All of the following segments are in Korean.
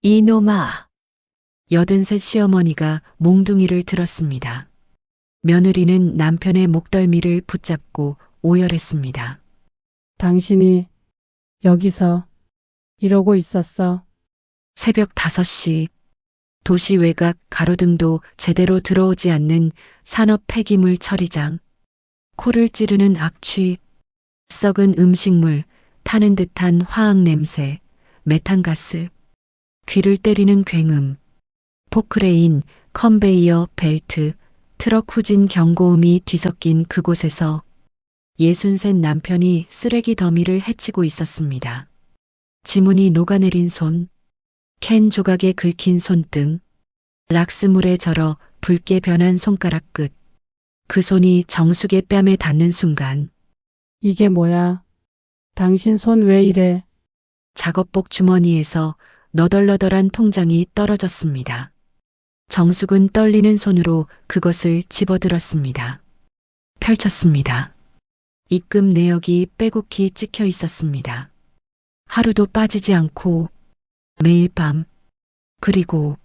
이놈아, 83 시어머니가 몽둥이를 들었습니다. 며느리는 남편의 목덜미를 붙잡고 오열했습니다. 당신이 여기서 이러고 있었어. 새벽 5시 도시 외곽 가로등도 제대로 들어오지 않는 산업 폐기물 처리장. 코를 찌르는 악취, 썩은 음식물, 타는 듯한 화학 냄새, 메탄가스, 귀를 때리는 굉음, 포크레인, 컨베이어 벨트, 트럭 후진 경고음이 뒤섞인 그곳에서 63 남편이 쓰레기 더미를 헤치고 있었습니다. 지문이 녹아내린 손, 캔 조각에 긁힌 손등, 락스물에 절어 붉게 변한 손가락 끝. 그 손이 정숙의 뺨에 닿는 순간 이게 뭐야? 당신 손 왜 이래? 작업복 주머니에서 너덜너덜한 통장이 떨어졌습니다. 정숙은 떨리는 손으로 그것을 집어들었습니다. 펼쳤습니다. 입금 내역이 빼곡히 찍혀 있었습니다. 하루도 빠지지 않고 매일 밤, 그리고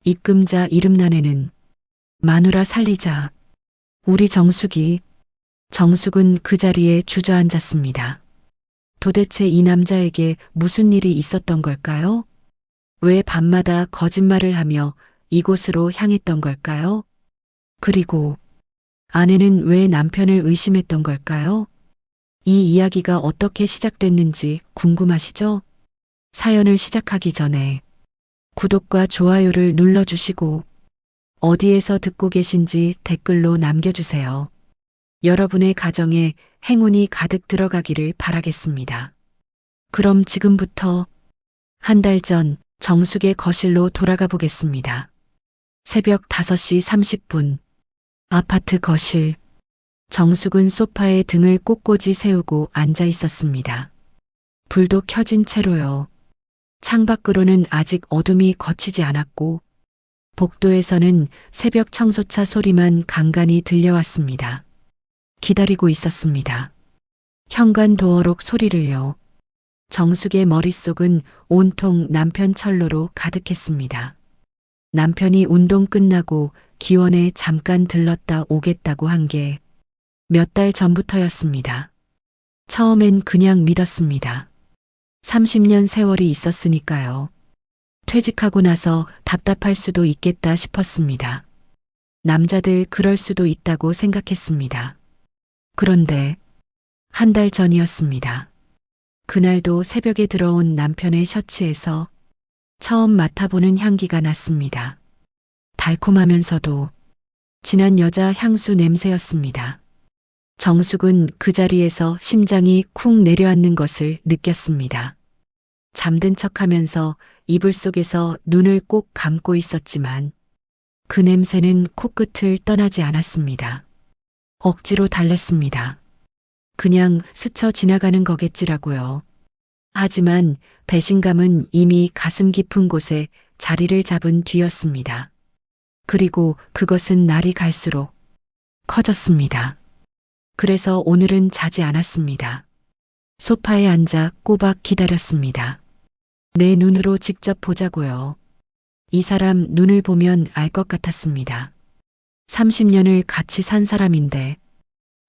입금자 이름란에는 마누라 살리자. 우리 정숙은 그 자리에 주저앉았습니다. 도대체 이 남자에게 무슨 일이 있었던 걸까요? 왜 밤마다 거짓말을 하며 이곳으로 향했던 걸까요? 그리고 아내는 왜 남편을 의심했던 걸까요? 이 이야기가 어떻게 시작됐는지 궁금하시죠? 사연을 시작하기 전에 구독과 좋아요를 눌러주시고 어디에서 듣고 계신지 댓글로 남겨주세요. 여러분의 가정에 행운이 가득 들어가기를 바라겠습니다. 그럼 지금부터 한 달 전 정숙의 거실로 돌아가 보겠습니다. 새벽 5시 30분 아파트 거실. 정숙은 소파에 등을 꼿꼿이 세우고 앉아 있었습니다. 불도 켜진 채로요. 창밖으로는 아직 어둠이 거치지 않았고 복도에서는 새벽 청소차 소리만 간간히 들려왔습니다. 기다리고 있었습니다. 현관도어록 소리를요. 정숙의 머릿속은 온통 남편 철로로 가득했습니다. 남편이 운동 끝나고 기원에 잠깐 들렀다 오겠다고 한 게 몇 달 전부터였습니다. 처음엔 그냥 믿었습니다. 30년 세월이 있었으니까요. 퇴직하고 나서 답답할 수도 있겠다 싶었습니다. 남자들 그럴 수도 있다고 생각했습니다. 그런데 한 달 전이었습니다. 그날도 새벽에 들어온 남편의 셔츠에서 처음 맡아보는 향기가 났습니다. 달콤하면서도 진한 여자 향수 냄새였습니다. 정숙은 그 자리에서 심장이 쿵 내려앉는 것을 느꼈습니다. 잠든 척하면서 이불 속에서 눈을 꼭 감고 있었지만 그 냄새는 코끝을 떠나지 않았습니다. 억지로 달랬습니다. 그냥 스쳐 지나가는 거겠지라고요. 하지만 배신감은 이미 가슴 깊은 곳에 자리를 잡은 뒤였습니다. 그리고 그것은 날이 갈수록 커졌습니다. 그래서 오늘은 자지 않았습니다. 소파에 앉아 꼬박 기다렸습니다. 내 눈으로 직접 보자고요. 이 사람 눈을 보면 알 것 같았습니다. 30년을 같이 산 사람인데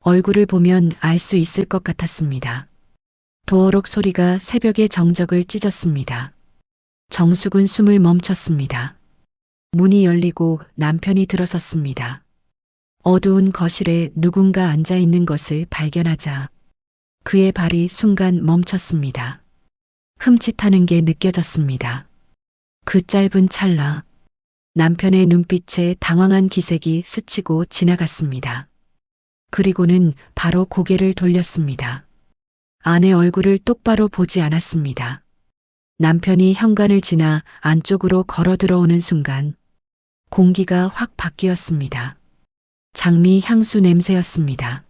얼굴을 보면 알 수 있을 것 같았습니다. 도어록 소리가 새벽의 정적을 찢었습니다. 정숙은 숨을 멈췄습니다. 문이 열리고 남편이 들어섰습니다. 어두운 거실에 누군가 앉아 있는 것을 발견하자 그의 발이 순간 멈췄습니다. 흠칫하는 게 느껴졌습니다. 그 짧은 찰나 남편의 눈빛에 당황한 기색이 스치고 지나갔습니다. 그리고는 바로 고개를 돌렸습니다. 아내 얼굴을 똑바로 보지 않았습니다. 남편이 현관을 지나 안쪽으로 걸어 들어오는 순간 공기가 확 바뀌었습니다. 장미 향수 냄새였습니다.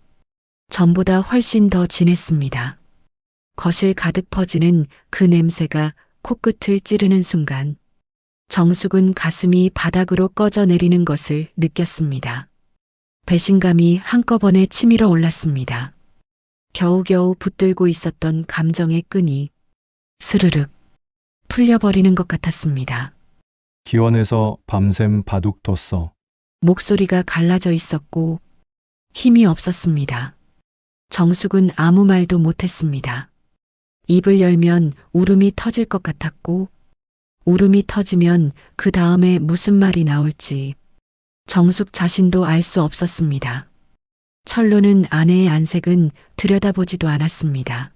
전보다 훨씬 더 진했습니다. 거실 가득 퍼지는 그 냄새가 코끝을 찌르는 순간 정숙은 가슴이 바닥으로 꺼져 내리는 것을 느꼈습니다. 배신감이 한꺼번에 치밀어 올랐습니다. 겨우겨우 붙들고 있었던 감정의 끈이 스르륵 풀려버리는 것 같았습니다. 기원에서 밤샘 바둑 뒀어. 목소리가 갈라져 있었고 힘이 없었습니다. 정숙은 아무 말도 못했습니다. 입을 열면 울음이 터질 것 같았고 울음이 터지면 그 다음에 무슨 말이 나올지 정숙 자신도 알 수 없었습니다. 철로는 아내의 안색은 들여다보지도 않았습니다.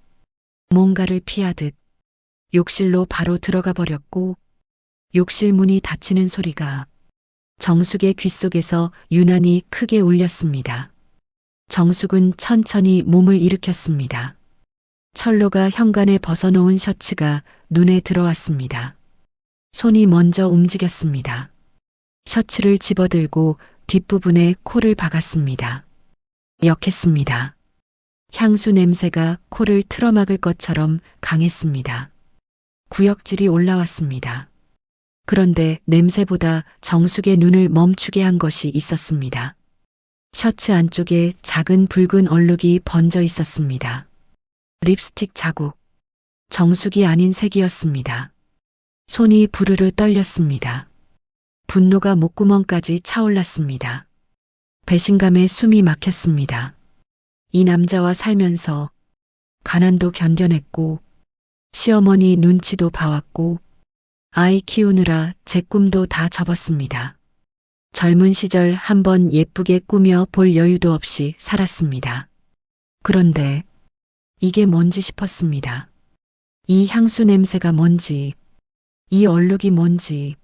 뭔가를 피하듯 욕실로 바로 들어가 버렸고 욕실 문이 닫히는 소리가 정숙의 귓속에서 유난히 크게 울렸습니다. 정숙은 천천히 몸을 일으켰습니다. 철로가 현관에 벗어놓은 셔츠가 눈에 들어왔습니다. 손이 먼저 움직였습니다. 셔츠를 집어들고 뒷부분에 코를 박았습니다. 역했습니다. 향수 냄새가 코를 틀어막을 것처럼 강했습니다. 구역질이 올라왔습니다. 그런데 냄새보다 정숙의 눈을 멈추게 한 것이 있었습니다. 셔츠 안쪽에 작은 붉은 얼룩이 번져 있었습니다. 립스틱 자국. 정숙이 아닌 색이었습니다. 손이 부르르 떨렸습니다. 분노가 목구멍까지 차올랐습니다. 배신감에 숨이 막혔습니다. 이 남자와 살면서 가난도 견뎌냈고 시어머니 눈치도 봐왔고 아이 키우느라 제 꿈도 다 접었습니다. 젊은 시절 한번 예쁘게 꾸며 볼 여유도 없이 살았습니다. 그런데 이게 뭔지 싶었습니다. 이 향수 냄새가 뭔지, 이 얼룩이 뭔지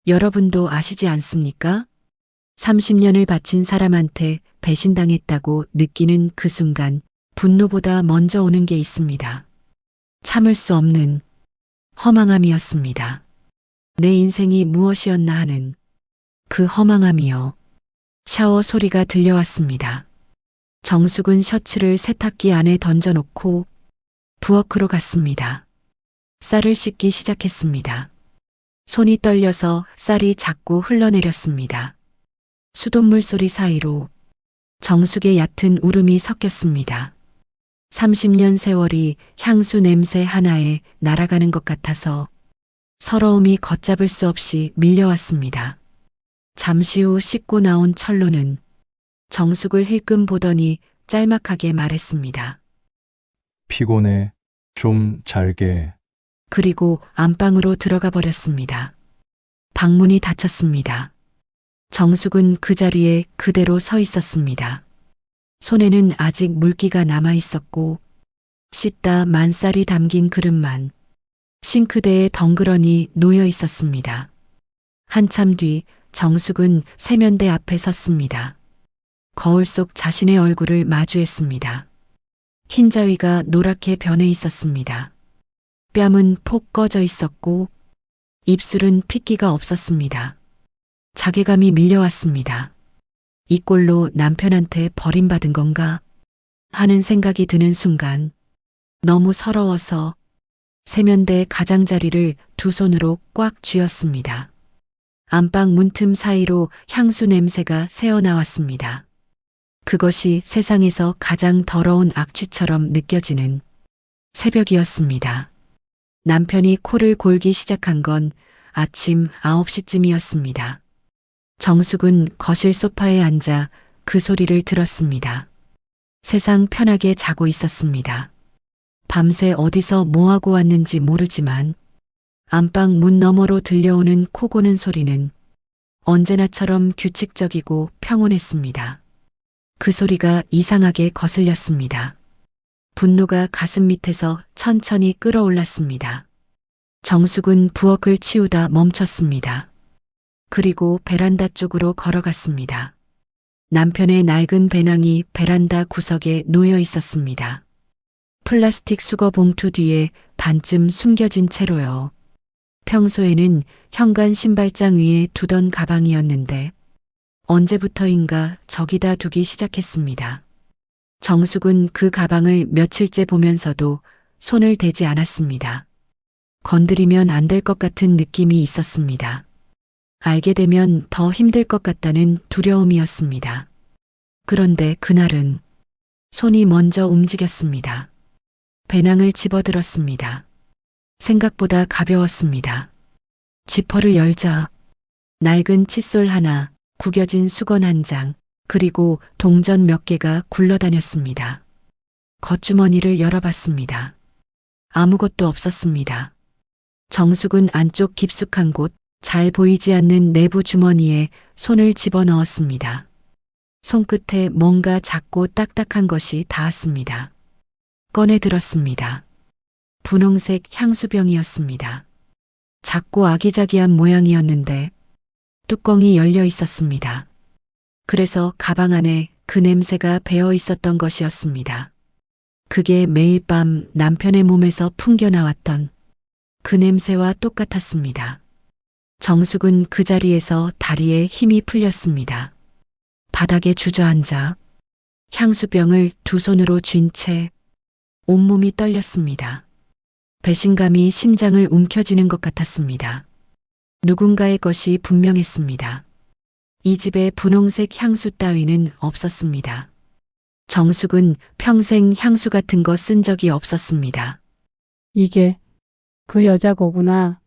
여러분도 아시지 않습니까? 30년을 바친 사람한테 배신당했다고 느끼는 그 순간 분노보다 먼저 오는 게 있습니다. 참을 수 없는 허망함이었습니다. 내 인생이 무엇이었나 하는 그 허망함이요. 샤워 소리가 들려왔습니다. 정숙은 셔츠를 세탁기 안에 던져놓고 부엌으로 갔습니다. 쌀을 씻기 시작했습니다. 손이 떨려서 쌀이 자꾸 흘러내렸습니다. 수돗물 소리 사이로 정숙의 얕은 울음이 섞였습니다. 30년 세월이 향수 냄새 하나에 날아가는 것 같아서 서러움이 걷잡을 수 없이 밀려왔습니다. 잠시 후 씻고 나온 철로는 정숙을 힐끔 보더니 짤막하게 말했습니다. 피곤해. 좀 잘게. 그리고 안방으로 들어가 버렸습니다. 방문이 닫혔습니다. 정숙은 그 자리에 그대로 서 있었습니다. 손에는 아직 물기가 남아 있었고 씻다 만 쌀이 담긴 그릇만 싱크대에 덩그러니 놓여 있었습니다. 한참 뒤 정숙은 세면대 앞에 섰습니다. 거울 속 자신의 얼굴을 마주했습니다. 흰자위가 노랗게 변해 있었습니다. 뺨은 폭 꺼져 있었고 입술은 핏기가 없었습니다. 자괴감이 밀려왔습니다. 이 꼴로 남편한테 버림받은 건가 하는 생각이 드는 순간 너무 서러워서 세면대 가장자리를 두 손으로 꽉 쥐었습니다. 안방 문틈 사이로 향수 냄새가 새어나왔습니다. 그것이 세상에서 가장 더러운 악취처럼 느껴지는 새벽이었습니다. 남편이 코를 골기 시작한 건 아침 9시쯤이었습니다. 정숙은 거실 소파에 앉아 그 소리를 들었습니다. 세상 편하게 자고 있었습니다. 밤새 어디서 뭐하고 왔는지 모르지만 안방 문 너머로 들려오는 코 고는 소리는 언제나처럼 규칙적이고 평온했습니다. 그 소리가 이상하게 거슬렸습니다. 분노가 가슴 밑에서 천천히 끌어올랐습니다. 정숙은 부엌을 치우다 멈췄습니다. 그리고 베란다 쪽으로 걸어갔습니다. 남편의 낡은 배낭이 베란다 구석에 놓여 있었습니다. 플라스틱 수거 봉투 뒤에 반쯤 숨겨진 채로요. 평소에는 현관 신발장 위에 두던 가방이었는데 언제부터인가 저기다 두기 시작했습니다. 정숙은 그 가방을 며칠째 보면서도 손을 대지 않았습니다. 건드리면 안 될 것 같은 느낌이 있었습니다. 알게 되면 더 힘들 것 같다는 두려움이었습니다. 그런데 그날은 손이 먼저 움직였습니다. 배낭을 집어들었습니다. 생각보다 가벼웠습니다. 지퍼를 열자 낡은 칫솔 하나, 구겨진 수건 한 장, 그리고 동전 몇 개가 굴러다녔습니다. 겉주머니를 열어봤습니다. 아무것도 없었습니다. 정숙은 안쪽 깊숙한 곳, 잘 보이지 않는 내부 주머니에 손을 집어넣었습니다. 손끝에 뭔가 작고 딱딱한 것이 닿았습니다. 꺼내 들었습니다. 분홍색 향수병이었습니다. 작고 아기자기한 모양이었는데 뚜껑이 열려 있었습니다. 그래서 가방 안에 그 냄새가 배어 있었던 것이었습니다. 그게 매일 밤 남편의 몸에서 풍겨나왔던 그 냄새와 똑같았습니다. 정숙은 그 자리에서 다리에 힘이 풀렸습니다. 바닥에 주저앉아 향수병을 두 손으로 쥔 채 온몸이 떨렸습니다. 배신감이 심장을 움켜쥐는 것 같았습니다. 누군가의 것이 분명했습니다. 이 집에 분홍색 향수 따위는 없었습니다. 정숙은 평생 향수 같은 거 쓴 적이 없었습니다. 이게 그 여자 거구나.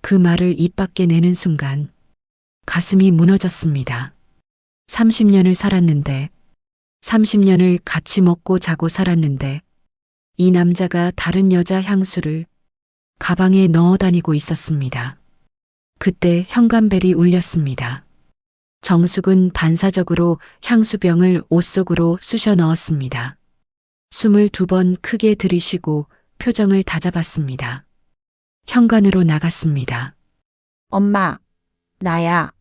그 말을 입 밖에 내는 순간 가슴이 무너졌습니다. 30년을 살았는데, 30년을 같이 먹고 자고 살았는데, 이 남자가 다른 여자 향수를 가방에 넣어 다니고 있었습니다. 그때 현관벨이 울렸습니다. 정숙은 반사적으로 향수병을 옷 속으로 쑤셔 넣었습니다. 숨을 2번 크게 들이쉬고 표정을 다잡았습니다. 현관으로 나갔습니다. 엄마, 나야.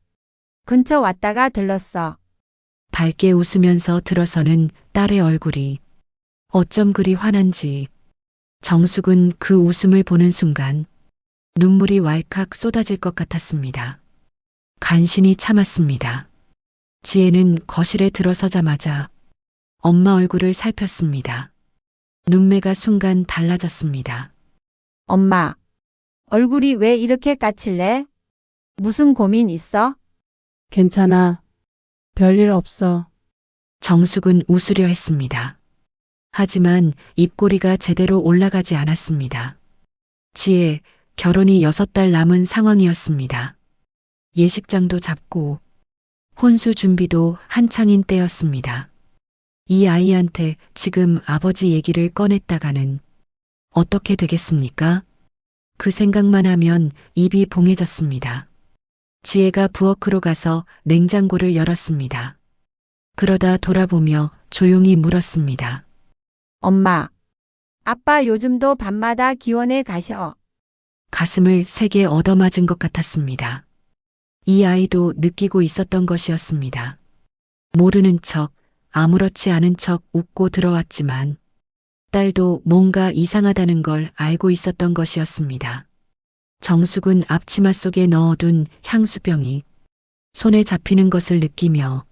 근처 왔다가 들렀어. 밝게 웃으면서 들어서는 딸의 얼굴이 어쩜 그리 환한지 정숙은 그 웃음을 보는 순간 눈물이 왈칵 쏟아질 것 같았습니다. 간신히 참았습니다. 지혜는 거실에 들어서자마자 엄마 얼굴을 살폈습니다. 눈매가 순간 달라졌습니다. 엄마, 얼굴이 왜 이렇게 까칠래? 무슨 고민 있어? 괜찮아. 별일 없어. 정숙은 웃으려 했습니다. 하지만 입꼬리가 제대로 올라가지 않았습니다. 지혜, 결혼이 6달 남은 상황이었습니다. 예식장도 잡고 혼수 준비도 한창인 때였습니다. 이 아이한테 지금 아버지 얘기를 꺼냈다가는 어떻게 되겠습니까? 그 생각만 하면 입이 봉해졌습니다. 지혜가 부엌으로 가서 냉장고를 열었습니다. 그러다 돌아보며 조용히 물었습니다. 엄마, 아빠 요즘도 밤마다 기원에 가셔. 가슴을 세게 얻어맞은 것 같았습니다. 이 아이도 느끼고 있었던 것이었습니다. 모르는 척, 아무렇지 않은 척 웃고 들어왔지만 딸도 뭔가 이상하다는 걸 알고 있었던 것이었습니다. 정숙은 앞치마 속에 넣어둔 향수병이 손에 잡히는 것을 느끼며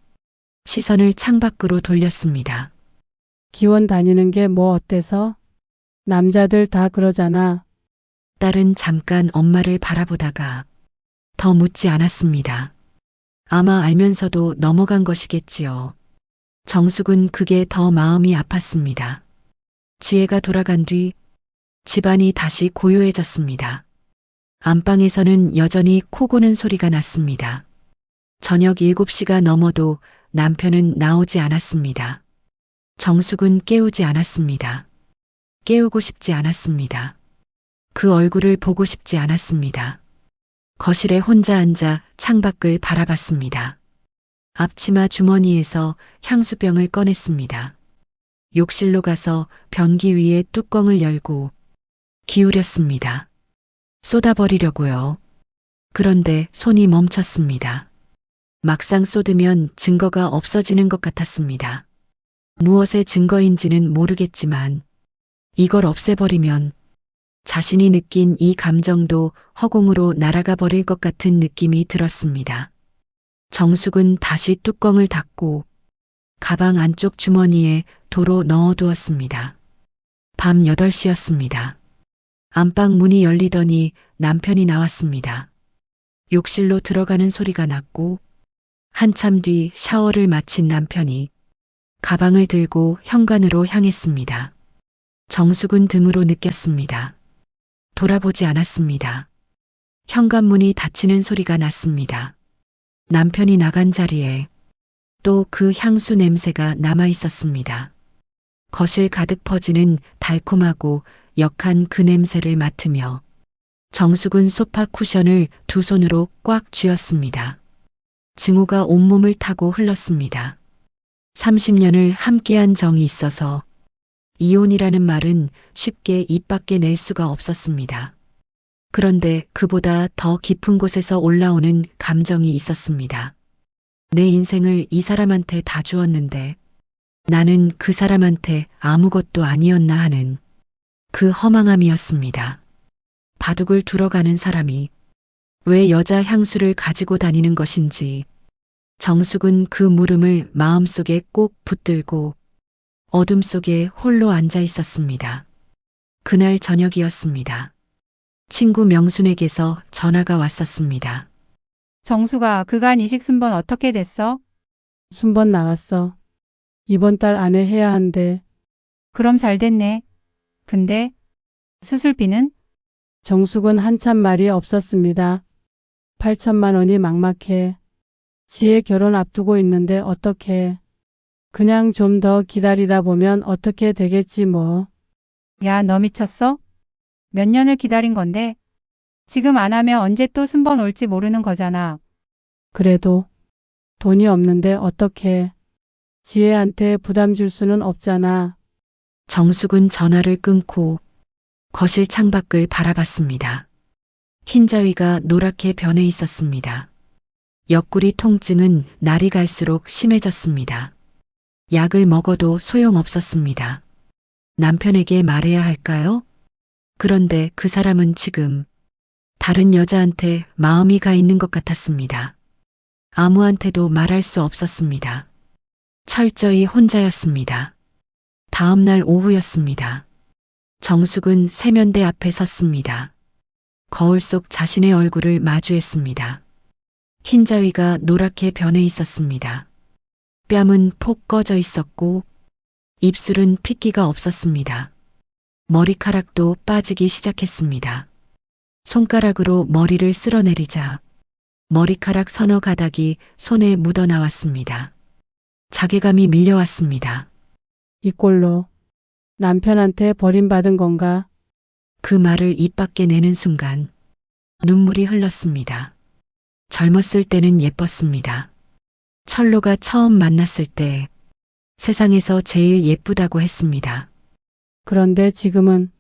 시선을 창밖으로 돌렸습니다. 기원 다니는 게 뭐 어때서? 남자들 다 그러잖아. 딸은 잠깐 엄마를 바라보다가 더 묻지 않았습니다. 아마 알면서도 넘어간 것이겠지요. 정숙은 그게 더 마음이 아팠습니다. 지혜가 돌아간 뒤 집안이 다시 고요해졌습니다. 안방에서는 여전히 코 고는 소리가 났습니다. 저녁 7시가 넘어도 남편은 나오지 않았습니다. 정숙은 깨우지 않았습니다. 깨우고 싶지 않았습니다. 그 얼굴을 보고 싶지 않았습니다. 거실에 혼자 앉아 창밖을 바라봤습니다. 앞치마 주머니에서 향수병을 꺼냈습니다. 욕실로 가서 변기 위에 뚜껑을 열고 기울였습니다. 쏟아버리려고요. 그런데 손이 멈췄습니다. 막상 쏟으면 증거가 없어지는 것 같았습니다. 무엇의 증거인지는 모르겠지만 이걸 없애버리면 자신이 느낀 이 감정도 허공으로 날아가 버릴 것 같은 느낌이 들었습니다. 정숙은 다시 뚜껑을 닫고 가방 안쪽 주머니에 도로 넣어두었습니다. 밤 8시였습니다. 안방 문이 열리더니 남편이 나왔습니다. 욕실로 들어가는 소리가 났고 한참 뒤 샤워를 마친 남편이 가방을 들고 현관으로 향했습니다. 정숙은 등으로 느꼈습니다. 돌아보지 않았습니다. 현관문이 닫히는 소리가 났습니다. 남편이 나간 자리에 또 그 향수 냄새가 남아 있었습니다. 거실 가득 퍼지는 달콤하고 역한 그 냄새를 맡으며 정숙은 소파 쿠션을 두 손으로 꽉 쥐었습니다. 증오가 온몸을 타고 흘렀습니다. 30년을 함께한 정이 있어서 이혼이라는 말은 쉽게 입 밖에 낼 수가 없었습니다. 그런데 그보다 더 깊은 곳에서 올라오는 감정이 있었습니다. 내 인생을 이 사람한테 다 주었는데 나는 그 사람한테 아무것도 아니었나 하는 그 허망함이었습니다. 바둑을 두러 가는 사람이 왜 여자 향수를 가지고 다니는 것인지 정숙은 그 물음을 마음속에 꼭 붙들고 어둠 속에 홀로 앉아 있었습니다. 그날 저녁이었습니다. 친구 명순에게서 전화가 왔었습니다. 정수가 그간 이식 순번 어떻게 됐어? 순번 나갔어. 이번 달 안에 해야 한대. 그럼 잘 됐네. 근데 수술비는? 정숙은 한참 말이 없었습니다. 8천만 원이 막막해. 지혜 결혼 앞두고 있는데 어떡해. 그냥 좀 더 기다리다 보면 어떻게 되겠지 뭐. 야, 너 미쳤어? 몇 년을 기다린 건데? 지금 안 하면 언제 또 순번 올지 모르는 거잖아. 그래도 돈이 없는데 어떡해. 지혜한테 부담 줄 수는 없잖아. 정숙은 전화를 끊고 거실 창밖을 바라봤습니다. 흰자위가 노랗게 변해 있었습니다. 옆구리 통증은 날이 갈수록 심해졌습니다. 약을 먹어도 소용없었습니다. 남편에게 말해야 할까요? 그런데 그 사람은 지금 다른 여자한테 마음이 가 있는 것 같았습니다. 아무한테도 말할 수 없었습니다. 철저히 혼자였습니다. 다음 날 오후였습니다. 정숙은 세면대 앞에 섰습니다. 거울 속 자신의 얼굴을 마주했습니다. 흰자위가 노랗게 변해 있었습니다. 뺨은 폭 꺼져 있었고 입술은 핏기가 없었습니다. 머리카락도 빠지기 시작했습니다. 손가락으로 머리를 쓸어내리자 머리카락 서너 가닥이 손에 묻어 나왔습니다. 자괴감이 밀려왔습니다. 이 꼴로 남편한테 버림받은 건가? 그 말을 입 밖에 내는 순간 눈물이 흘렀습니다. 젊었을 때는 예뻤습니다. 철로가 처음 만났을 때 세상에서 제일 예쁘다고 했습니다. 그런데 지금은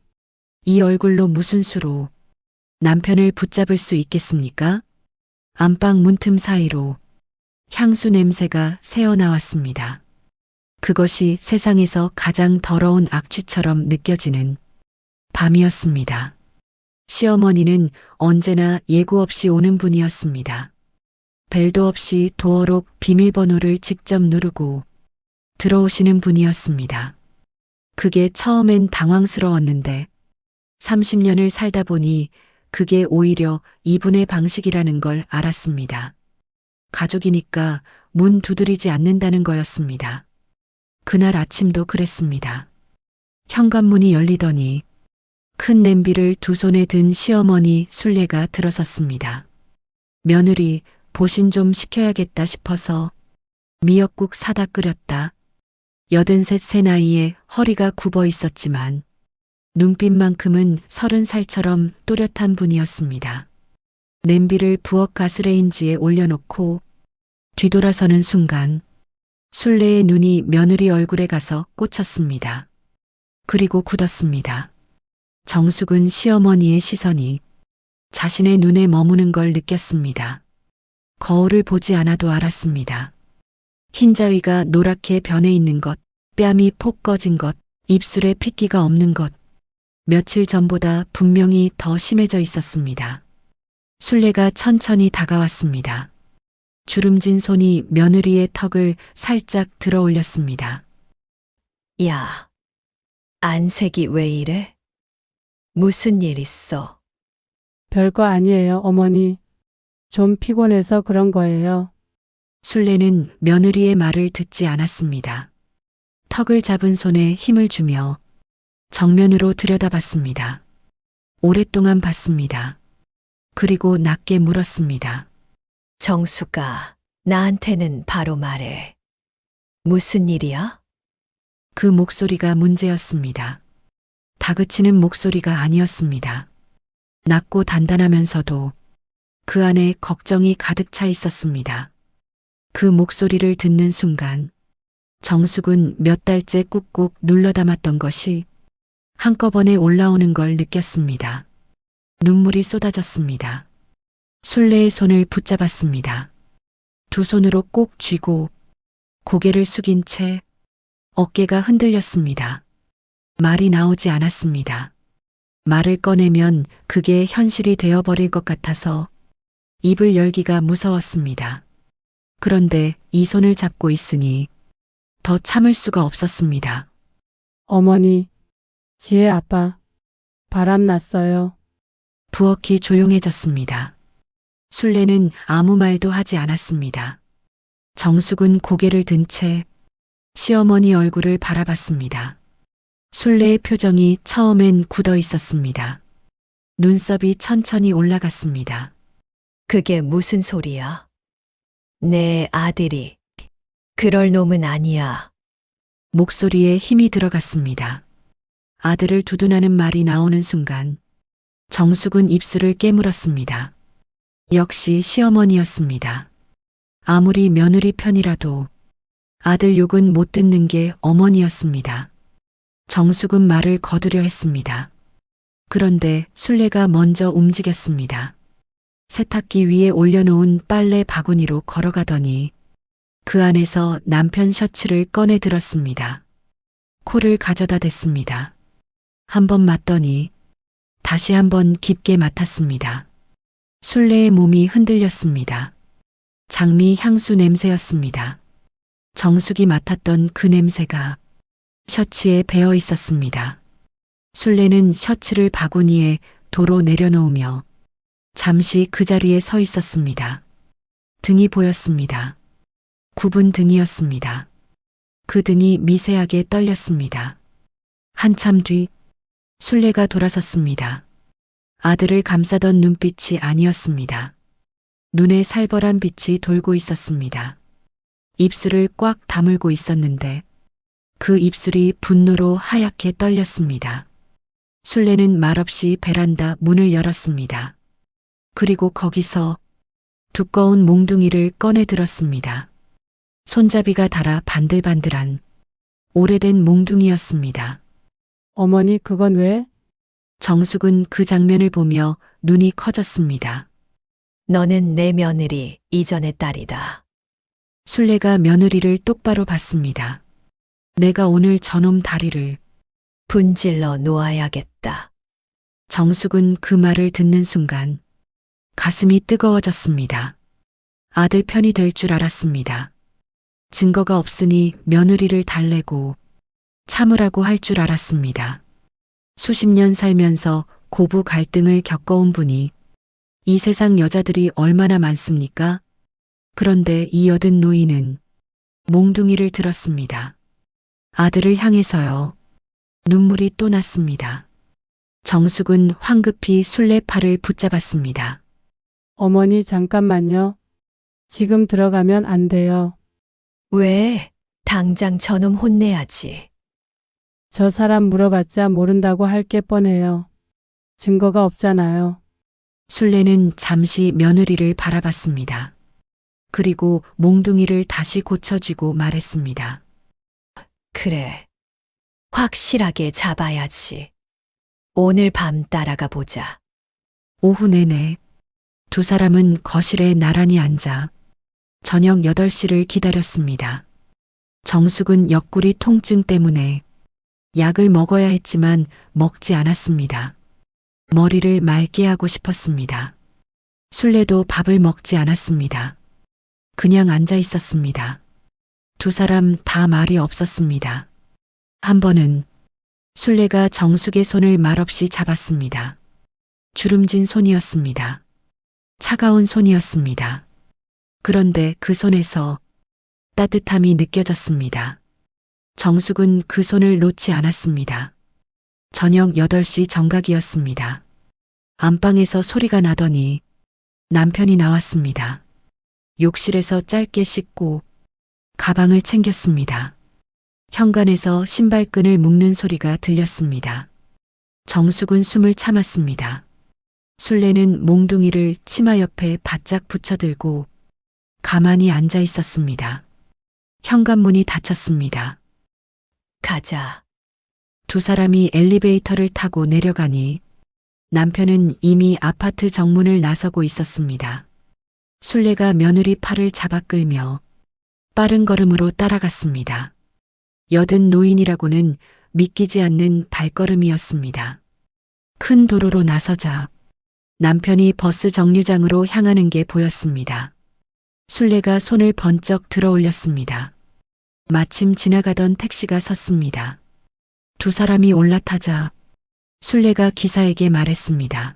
이 얼굴로 무슨 수로 남편을 붙잡을 수 있겠습니까? 안방 문틈 사이로 향수 냄새가 새어나왔습니다. 그것이 세상에서 가장 더러운 악취처럼 느껴지는 밤이었습니다. 시어머니는 언제나 예고 없이 오는 분이었습니다. 벨도 없이 도어록 비밀번호를 직접 누르고 들어오시는 분이었습니다. 그게 처음엔 당황스러웠는데 30년을 살다 보니 그게 오히려 이분의 방식이라는 걸 알았습니다. 가족이니까 문 두드리지 않는다는 거였습니다. 그날 아침도 그랬습니다. 현관문이 열리더니 큰 냄비를 두 손에 든 시어머니 순례가 들어섰습니다. 며느리 보신 좀 시켜야겠다 싶어서 미역국 사다 끓였다. 83세 나이에 허리가 굽어 있었지만 눈빛만큼은 30살처럼 또렷한 분이었습니다. 냄비를 부엌 가스레인지에 올려놓고 뒤돌아서는 순간 순례의 눈이 며느리 얼굴에 가서 꽂혔습니다. 그리고 굳었습니다. 정숙은 시어머니의 시선이 자신의 눈에 머무는 걸 느꼈습니다. 거울을 보지 않아도 알았습니다. 흰자위가 노랗게 변해 있는 것, 뺨이 폭 꺼진 것, 입술에 핏기가 없는 것, 며칠 전보다 분명히 더 심해져 있었습니다. 순례가 천천히 다가왔습니다. 주름진 손이 며느리의 턱을 살짝 들어 올렸습니다. 야, 안색이 왜 이래? 무슨 일 있어? 별거 아니에요, 어머니. 좀 피곤해서 그런 거예요. 순례는 며느리의 말을 듣지 않았습니다. 턱을 잡은 손에 힘을 주며 정면으로 들여다봤습니다. 오랫동안 봤습니다. 그리고 낮게 물었습니다. 정수가 나한테는 바로 말해. 무슨 일이야? 그 목소리가 문제였습니다. 다그치는 목소리가 아니었습니다. 낮고 단단하면서도 그 안에 걱정이 가득 차 있었습니다. 그 목소리를 듣는 순간 정숙은 몇 달째 꾹꾹 눌러 담았던 것이 한꺼번에 올라오는 걸 느꼈습니다. 눈물이 쏟아졌습니다. 순례의 손을 붙잡았습니다. 두 손으로 꼭 쥐고 고개를 숙인 채 어깨가 흔들렸습니다. 말이 나오지 않았습니다. 말을 꺼내면 그게 현실이 되어버릴 것 같아서 입을 열기가 무서웠습니다. 그런데 이 손을 잡고 있으니 더 참을 수가 없었습니다. 어머니, 지혜 아빠, 바람 났어요. 부엌이 조용해졌습니다. 순례는 아무 말도 하지 않았습니다. 정숙은 고개를 든 채 시어머니 얼굴을 바라봤습니다. 순례의 표정이 처음엔 굳어 있었습니다. 눈썹이 천천히 올라갔습니다. 그게 무슨 소리야? 내 아들이 그럴 놈은 아니야. 목소리에 힘이 들어갔습니다. 아들을 두둔하는 말이 나오는 순간 정숙은 입술을 깨물었습니다. 역시 시어머니였습니다. 아무리 며느리 편이라도 아들 욕은 못 듣는 게 어머니였습니다. 정숙은 말을 거두려 했습니다. 그런데 순례가 먼저 움직였습니다. 세탁기 위에 올려놓은 빨래 바구니로 걸어가더니 그 안에서 남편 셔츠를 꺼내 들었습니다. 코를 가져다 댔습니다. 한 번 맞더니 다시 한 번 깊게 맡았습니다. 순례의 몸이 흔들렸습니다. 장미 향수 냄새였습니다. 정숙이 맡았던 그 냄새가 셔츠에 배어 있었습니다. 순례는 셔츠를 바구니에 도로 내려놓으며 잠시 그 자리에 서 있었습니다. 등이 보였습니다. 굽은 등이었습니다. 그 등이 미세하게 떨렸습니다. 한참 뒤 순례가 돌아섰습니다. 아들을 감싸던 눈빛이 아니었습니다. 눈에 살벌한 빛이 돌고 있었습니다. 입술을 꽉 다물고 있었는데 그 입술이 분노로 하얗게 떨렸습니다. 순례는 말없이 베란다 문을 열었습니다. 그리고 거기서 두꺼운 몽둥이를 꺼내 들었습니다. 손잡이가 달아 반들반들한 오래된 몽둥이였습니다. 어머니, 그건 왜? 정숙은 그 장면을 보며 눈이 커졌습니다. 너는 내 며느리 이전의 딸이다. 순례가 며느리를 똑바로 봤습니다. 내가 오늘 저놈 다리를. 분질러 놓아야겠다. 정숙은 그 말을 듣는 순간 가슴이 뜨거워졌습니다. 아들 편이 될 줄 알았습니다. 증거가 없으니 며느리를 달래고 참으라고 할 줄 알았습니다. 수십 년 살면서 고부 갈등을 겪어온 분이 이 세상 여자들이 얼마나 많습니까? 그런데 이 여든 노인은 몽둥이를 들었습니다. 아들을 향해서요. 눈물이 또 났습니다. 정숙은 황급히 순례 팔을 붙잡았습니다. 어머니, 잠깐만요. 지금 들어가면 안 돼요. 왜? 당장 저놈 혼내야지. 저 사람 물어봤자 모른다고 할 게 뻔해요. 증거가 없잖아요. 순례는 잠시 며느리를 바라봤습니다. 그리고 몽둥이를 다시 고쳐쥐고 말했습니다. 그래. 확실하게 잡아야지. 오늘 밤 따라가 보자. 오후 내내 두 사람은 거실에 나란히 앉아 저녁 8시를 기다렸습니다. 정숙은 옆구리 통증 때문에 약을 먹어야 했지만 먹지 않았습니다. 머리를 맑게 하고 싶었습니다. 순례도 밥을 먹지 않았습니다. 그냥 앉아 있었습니다. 두 사람 다 말이 없었습니다. 한 번은 순례가 정숙의 손을 말없이 잡았습니다. 주름진 손이었습니다. 차가운 손이었습니다. 그런데 그 손에서 따뜻함이 느껴졌습니다. 정숙은 그 손을 놓지 않았습니다. 저녁 8시 정각이었습니다. 안방에서 소리가 나더니 남편이 나왔습니다. 욕실에서 짧게 씻고 가방을 챙겼습니다. 현관에서 신발끈을 묶는 소리가 들렸습니다. 정숙은 숨을 참았습니다. 술래는 몽둥이를 치마 옆에 바짝 붙여들고 가만히 앉아 있었습니다. 현관문이 닫혔습니다. 가자. 두 사람이 엘리베이터를 타고 내려가니 남편은 이미 아파트 정문을 나서고 있었습니다. 술래가 며느리 팔을 잡아 끌며 빠른 걸음으로 따라갔습니다. 여든 노인이라고는 믿기지 않는 발걸음이었습니다. 큰 도로로 나서자 남편이 버스 정류장으로 향하는 게 보였습니다. 술래가 손을 번쩍 들어 올렸습니다. 마침 지나가던 택시가 섰습니다. 두 사람이 올라타자 술래가 기사에게 말했습니다.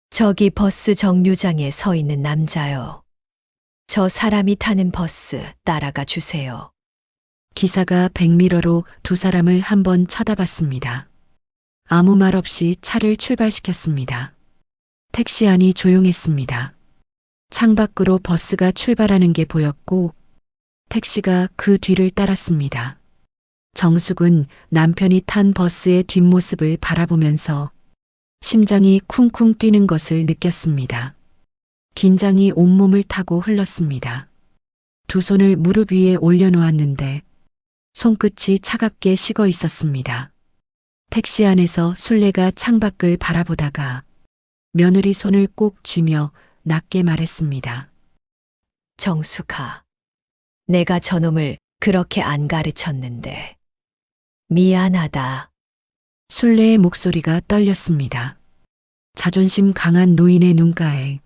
저기 버스 정류장에 서 있는 남자요. 저 사람이 타는 버스 따라가 주세요. 기사가 백미러로 두 사람을 한번 쳐다봤습니다. 아무 말 없이 차를 출발시켰습니다. 택시 안이 조용했습니다. 창밖으로 버스가 출발하는 게 보였고 택시가 그 뒤를 따랐습니다. 정숙은 남편이 탄 버스의 뒷모습을 바라보면서 심장이 쿵쿵 뛰는 것을 느꼈습니다. 긴장이 온몸을 타고 흘렀습니다. 두 손을 무릎 위에 올려놓았는데 손끝이 차갑게 식어 있었습니다. 택시 안에서 술래가 창밖을 바라보다가 며느리 손을 꼭 쥐며 낮게 말했습니다. 정숙아, 내가 저놈을 그렇게 안 가르쳤는데 미안하다. 술래의 목소리가 떨렸습니다. 자존심 강한 노인의 눈가에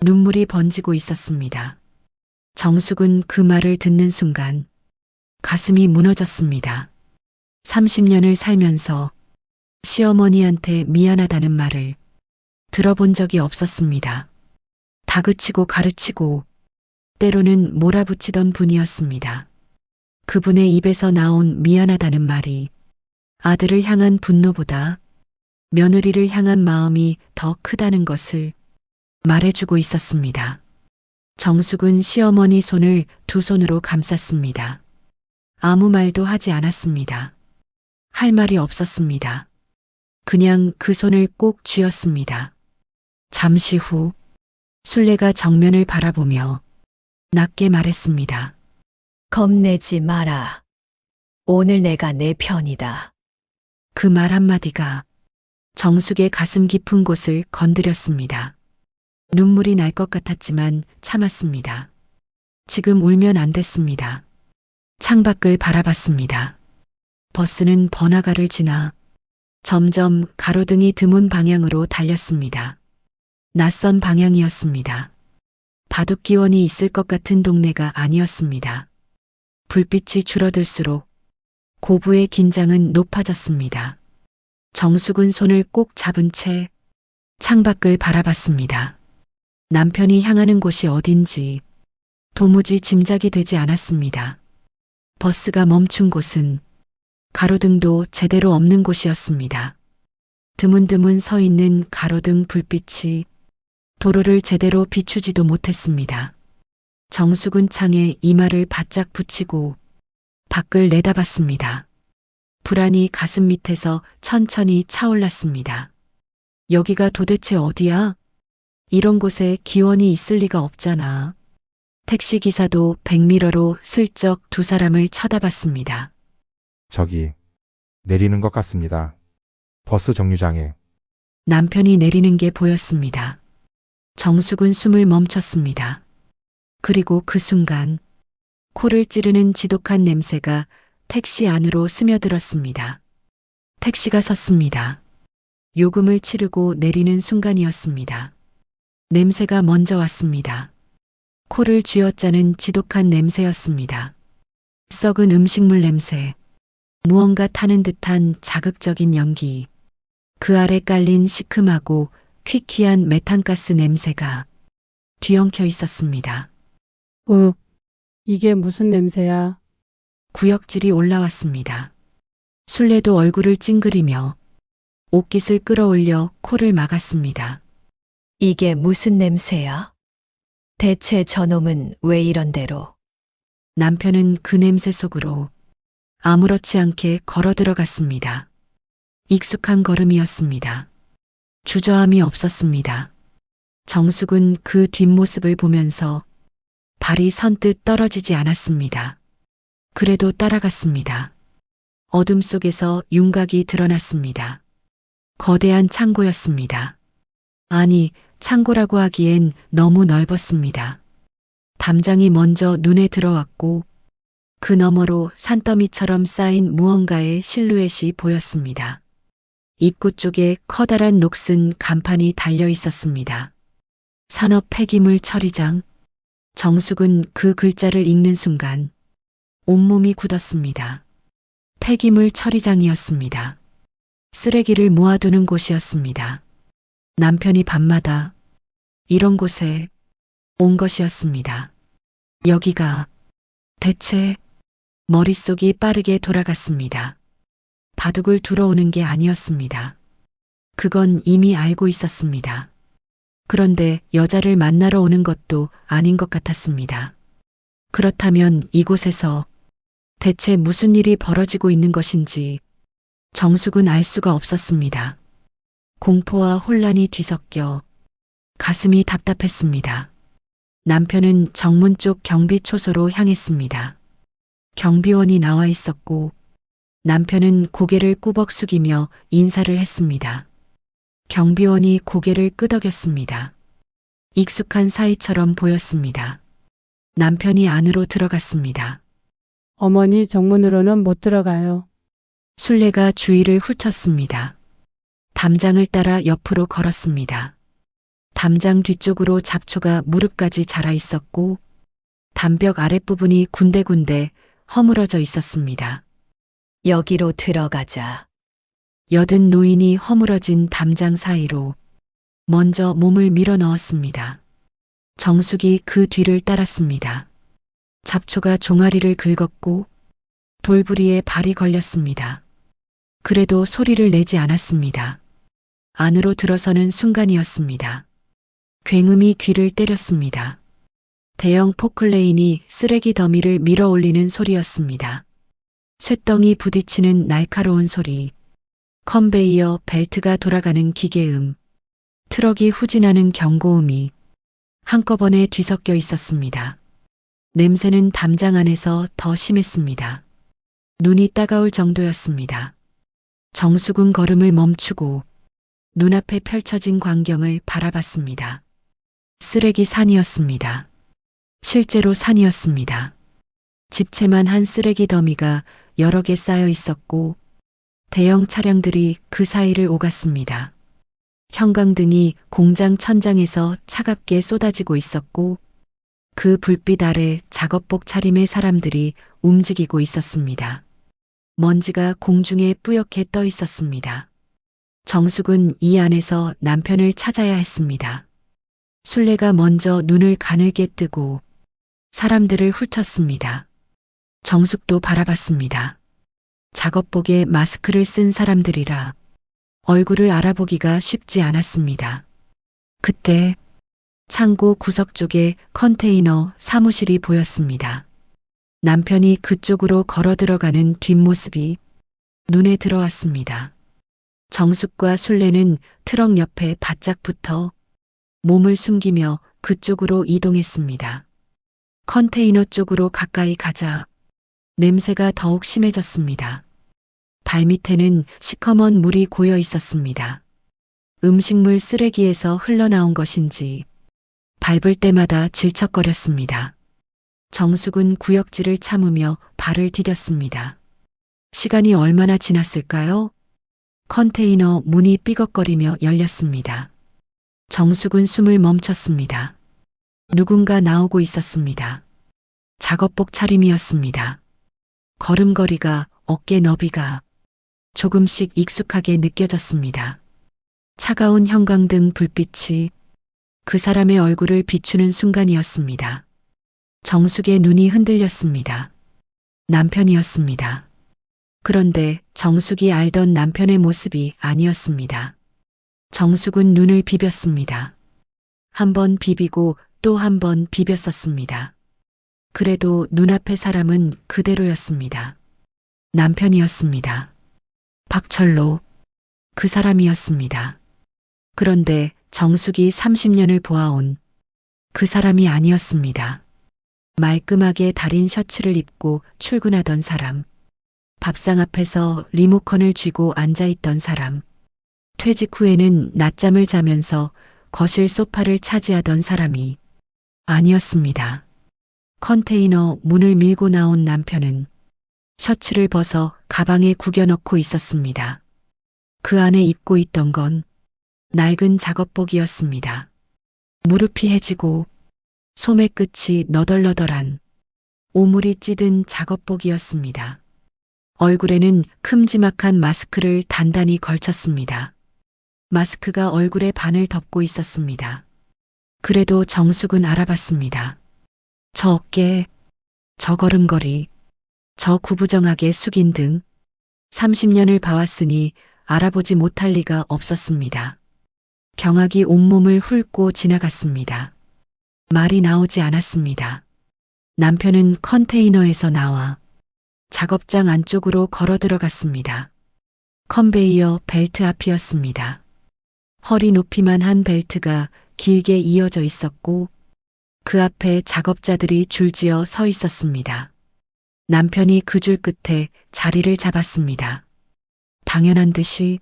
눈물이 번지고 있었습니다. 정숙은 그 말을 듣는 순간 가슴이 무너졌습니다. 30년을 살면서 시어머니한테 미안하다는 말을 들어본 적이 없었습니다. 다그치고 가르치고 때로는 몰아붙이던 분이었습니다. 그분의 입에서 나온 미안하다는 말이 아들을 향한 분노보다 며느리를 향한 마음이 더 크다는 것을 말해주고 있었습니다. 정숙은 시어머니 손을 두 손으로 감쌌습니다. 아무 말도 하지 않았습니다. 할 말이 없었습니다. 그냥 그 손을 꼭 쥐었습니다. 잠시 후 술래가 정면을 바라보며 낮게 말했습니다. 겁내지 마라. 오늘 내가 내 편이다. 그 말 한마디가 정숙의 가슴 깊은 곳을 건드렸습니다. 눈물이 날 것 같았지만 참았습니다. 지금 울면 안 됐습니다. 창밖을 바라봤습니다. 버스는 번화가를 지나 점점 가로등이 드문 방향으로 달렸습니다. 낯선 방향이었습니다. 바둑 기원이 있을 것 같은 동네가 아니었습니다. 불빛이 줄어들수록 고부의 긴장은 높아졌습니다. 정숙은 손을 꼭 잡은 채 창밖을 바라봤습니다. 남편이 향하는 곳이 어딘지 도무지 짐작이 되지 않았습니다. 버스가 멈춘 곳은 가로등도 제대로 없는 곳이었습니다. 드문드문 서 있는 가로등 불빛이 도로를 제대로 비추지도 못했습니다. 정숙은 창에 이마를 바짝 붙이고 밖을 내다봤습니다. 불안이 가슴 밑에서 천천히 차올랐습니다. 여기가 도대체 어디야? 이런 곳에 기원이 있을 리가 없잖아. 택시기사도 백미러로 슬쩍 두 사람을 쳐다봤습니다. 저기 내리는 것 같습니다. 버스 정류장에. 남편이 내리는 게 보였습니다. 정숙은 숨을 멈췄습니다. 그리고 그 순간 코를 찌르는 지독한 냄새가 택시 안으로 스며들었습니다. 택시가 섰습니다. 요금을 치르고 내리는 순간이었습니다. 냄새가 먼저 왔습니다. 코를 쥐어짜는 지독한 냄새였습니다. 썩은 음식물 냄새, 무언가 타는 듯한 자극적인 연기, 그 아래 깔린 시큼하고 퀴퀴한 메탄가스 냄새가 뒤엉켜 있었습니다. 이게 무슨 냄새야? 구역질이 올라왔습니다. 술래도 얼굴을 찡그리며 옷깃을 끌어올려 코를 막았습니다. 이게 무슨 냄새야? 대체 저놈은 왜 이런 대로? 남편은 그 냄새 속으로 아무렇지 않게 걸어 들어갔습니다. 익숙한 걸음이었습니다. 주저함이 없었습니다. 정숙은 그 뒷모습을 보면서 발이 선뜻 떨어지지 않았습니다. 그래도 따라갔습니다. 어둠 속에서 윤곽이 드러났습니다. 거대한 창고였습니다. 아니, 창고라고 하기엔 너무 넓었습니다. 담장이 먼저 눈에 들어왔고 그 너머로 산더미처럼 쌓인 무언가의 실루엣이 보였습니다. 입구 쪽에 커다란 녹슨 간판이 달려 있었습니다. 산업 폐기물 처리장. 정숙은 그 글자를 읽는 순간 온몸이 굳었습니다. 폐기물 처리장이었습니다. 쓰레기를 모아두는 곳이었습니다. 남편이 밤마다 이런 곳에 온 것이었습니다. 여기가 대체 머릿속이 빠르게 돌아갔습니다. 바둑을 두러 오는 게 아니었습니다. 그건 이미 알고 있었습니다. 그런데 여자를 만나러 오는 것도 아닌 것 같았습니다. 그렇다면 이곳에서 대체 무슨 일이 벌어지고 있는 것인지 정숙은 알 수가 없었습니다. 공포와 혼란이 뒤섞여 가슴이 답답했습니다. 남편은 정문 쪽 경비 초소로 향했습니다. 경비원이 나와 있었고 남편은 고개를 꾸벅 숙이며 인사를 했습니다. 경비원이 고개를 끄덕였습니다. 익숙한 사이처럼 보였습니다. 남편이 안으로 들어갔습니다. 어머니 정문으로는 못 들어가요. 술래가 주위를 훑었습니다. 담장을 따라 옆으로 걸었습니다. 담장 뒤쪽으로 잡초가 무릎까지 자라 있었고 담벽 아랫부분이 군데군데 허물어져 있었습니다. 여기로 들어가자. 여든 노인이 허물어진 담장 사이로 먼저 몸을 밀어 넣었습니다. 정숙이 그 뒤를 따랐습니다. 잡초가 종아리를 긁었고 돌부리에 발이 걸렸습니다. 그래도 소리를 내지 않았습니다. 안으로 들어서는 순간이었습니다. 굉음이 귀를 때렸습니다. 대형 포클레인이 쓰레기 더미를 밀어 올리는 소리였습니다. 쇳덩이 부딪히는 날카로운 소리, 컨베이어 벨트가 돌아가는 기계음, 트럭이 후진하는 경고음이 한꺼번에 뒤섞여 있었습니다. 냄새는 담장 안에서 더 심했습니다. 눈이 따가울 정도였습니다. 정숙은 걸음을 멈추고 눈앞에 펼쳐진 광경을 바라봤습니다. 쓰레기 산이었습니다. 실제로 산이었습니다. 집채만 한 쓰레기 더미가 여러 개 쌓여 있었고 대형 차량들이 그 사이를 오갔습니다. 형광등이 공장 천장에서 차갑게 쏟아지고 있었고 그 불빛 아래 작업복 차림의 사람들이 움직이고 있었습니다. 먼지가 공중에 뿌옇게 떠 있었습니다. 정숙은 이 안에서 남편을 찾아야 했습니다. 술래가 먼저 눈을 가늘게 뜨고 사람들을 훑었습니다. 정숙도 바라봤습니다. 작업복에 마스크를 쓴 사람들이라 얼굴을 알아보기가 쉽지 않았습니다. 그때 창고 구석 쪽에 컨테이너 사무실이 보였습니다. 남편이 그쪽으로 걸어 들어가는 뒷모습이 눈에 들어왔습니다. 정숙과 술래는 트럭 옆에 바짝 붙어 몸을 숨기며 그쪽으로 이동했습니다. 컨테이너 쪽으로 가까이 가자 냄새가 더욱 심해졌습니다. 발밑에는 시커먼 물이 고여 있었습니다. 음식물 쓰레기에서 흘러나온 것인지 밟을 때마다 질척거렸습니다. 정숙은 구역질을 참으며 발을 디뎠습니다. 시간이 얼마나 지났을까요? 컨테이너 문이 삐걱거리며 열렸습니다. 정숙은 숨을 멈췄습니다. 누군가 나오고 있었습니다. 작업복 차림이었습니다. 걸음걸이가 어깨 너비가 조금씩 익숙하게 느껴졌습니다. 차가운 형광등 불빛이 그 사람의 얼굴을 비추는 순간이었습니다. 정숙의 눈이 흔들렸습니다. 남편이었습니다. 그런데 정숙이 알던 남편의 모습이 아니었습니다. 정숙은 눈을 비볐습니다. 한 번 비비고 또 한 번 비볐었습니다. 그래도 눈앞의 사람은 그대로였습니다. 남편이었습니다. 박철로, 그 사람이었습니다. 그런데 정숙이 30년을 보아온 그 사람이 아니었습니다. 말끔하게 다린 셔츠를 입고 출근하던 사람, 밥상 앞에서 리모컨을 쥐고 앉아있던 사람, 퇴직 후에는 낮잠을 자면서 거실 소파를 차지하던 사람이 아니었습니다. 컨테이너 문을 밀고 나온 남편은 셔츠를 벗어 가방에 구겨 넣고 있었습니다. 그 안에 입고 있던 건 낡은 작업복이었습니다. 무릎이 해지고 소매 끝이 너덜너덜한 오물이 찌든 작업복이었습니다. 얼굴에는 큼지막한 마스크를 단단히 걸쳤습니다. 마스크가 얼굴의 반을 덮고 있었습니다. 그래도 정숙은 알아봤습니다. 저 어깨, 저 걸음걸이, 저 구부정하게 숙인 등 30년을 봐왔으니 알아보지 못할 리가 없었습니다. 경악이 온몸을 훑고 지나갔습니다. 말이 나오지 않았습니다. 남편은 컨테이너에서 나와 작업장 안쪽으로 걸어 들어갔습니다. 컨베이어 벨트 앞이었습니다. 허리 높이만 한 벨트가 길게 이어져 있었고 그 앞에 작업자들이 줄지어 서 있었습니다. 남편이 그 줄 끝에 자리를 잡았습니다. 당연한 듯이,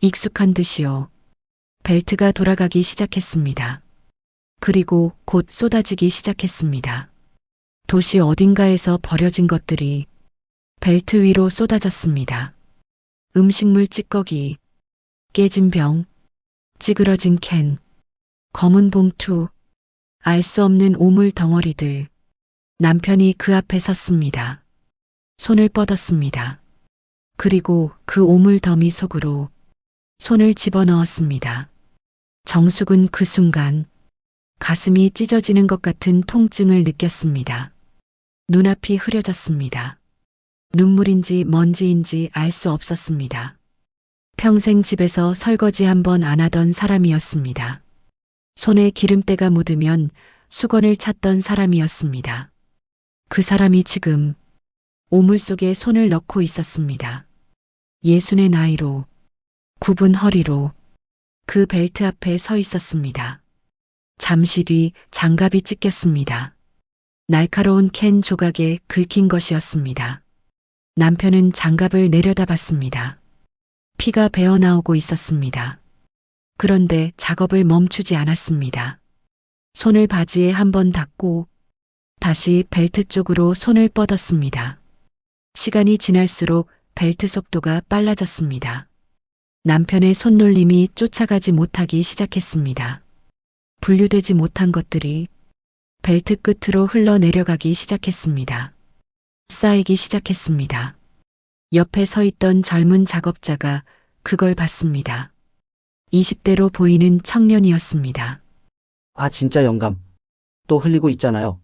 익숙한 듯이요. 벨트가 돌아가기 시작했습니다. 그리고 곧 쏟아지기 시작했습니다. 도시 어딘가에서 버려진 것들이 벨트 위로 쏟아졌습니다. 음식물 찌꺼기, 깨진 병, 찌그러진 캔, 검은 봉투, 알 수 없는 오물 덩어리들. 남편이 그 앞에 섰습니다. 손을 뻗었습니다. 그리고 그 오물 더미 속으로 손을 집어넣었습니다. 정숙은 그 순간 가슴이 찢어지는 것 같은 통증을 느꼈습니다. 눈앞이 흐려졌습니다. 눈물인지 먼지인지 알 수 없었습니다. 평생 집에서 설거지 한 번 안 하던 사람이었습니다. 손에 기름때가 묻으면 수건을 찾던 사람이었습니다. 그 사람이 지금 오물 속에 손을 넣고 있었습니다. 예순의 나이로, 굽은 허리로 그 벨트 앞에 서 있었습니다. 잠시 뒤 장갑이 찢겼습니다. 날카로운 캔 조각에 긁힌 것이었습니다. 남편은 장갑을 내려다봤습니다. 피가 배어나오고 있었습니다. 그런데 작업을 멈추지 않았습니다. 손을 바지에 한번 닿고 다시 벨트 쪽으로 손을 뻗었습니다. 시간이 지날수록 벨트 속도가 빨라졌습니다. 남편의 손놀림이 쫓아가지 못하기 시작했습니다. 분류되지 못한 것들이 벨트 끝으로 흘러내려가기 시작했습니다. 쌓이기 시작했습니다. 옆에 서 있던 젊은 작업자가 그걸 봤습니다. 20대로 보이는 청년이었습니다. 아, 진짜 영감. 또 흘리고 있잖아요.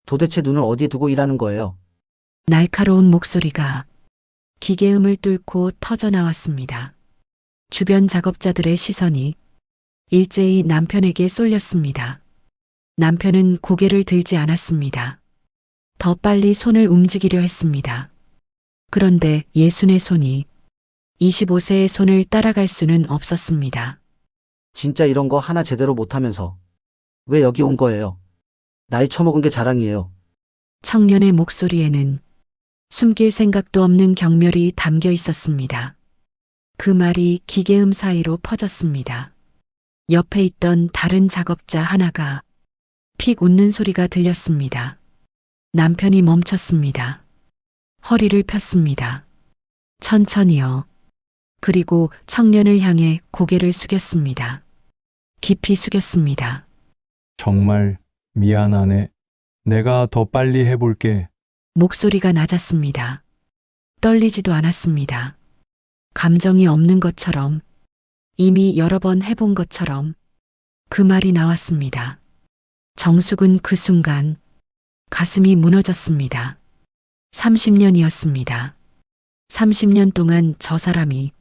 도대체 눈을 어디에 두고 일하는 거예요? 날카로운 목소리가 기계음을 뚫고 터져 나왔습니다. 주변 작업자들의 시선이 일제히 남편에게 쏠렸습니다. 남편은 고개를 들지 않았습니다. 더 빨리 손을 움직이려 했습니다. 그런데 예순의 손이 25세의 손을 따라갈 수는 없었습니다. 진짜 이런 거 하나 제대로 못하면서 왜 여기 온 거예요? 나이 처먹은 게 자랑이에요. 청년의 목소리에는 숨길 생각도 없는 경멸이 담겨 있었습니다. 그 말이 기계음 사이로 퍼졌습니다. 옆에 있던 다른 작업자 하나가 픽 웃는 소리가 들렸습니다. 남편이 멈췄습니다. 허리를 폈습니다. 천천히요. 그리고 청년을 향해 고개를 숙였습니다. 깊이 숙였습니다. 정말 미안하네. 내가 더 빨리 해볼게. 목소리가 낮았습니다. 떨리지도 않았습니다. 감정이 없는 것처럼, 이미 여러 번 해본 것처럼 그 말이 나왔습니다. 정숙은 그 순간 가슴이 무너졌습니다. 30년이었습니다. 30년 동안 저 사람이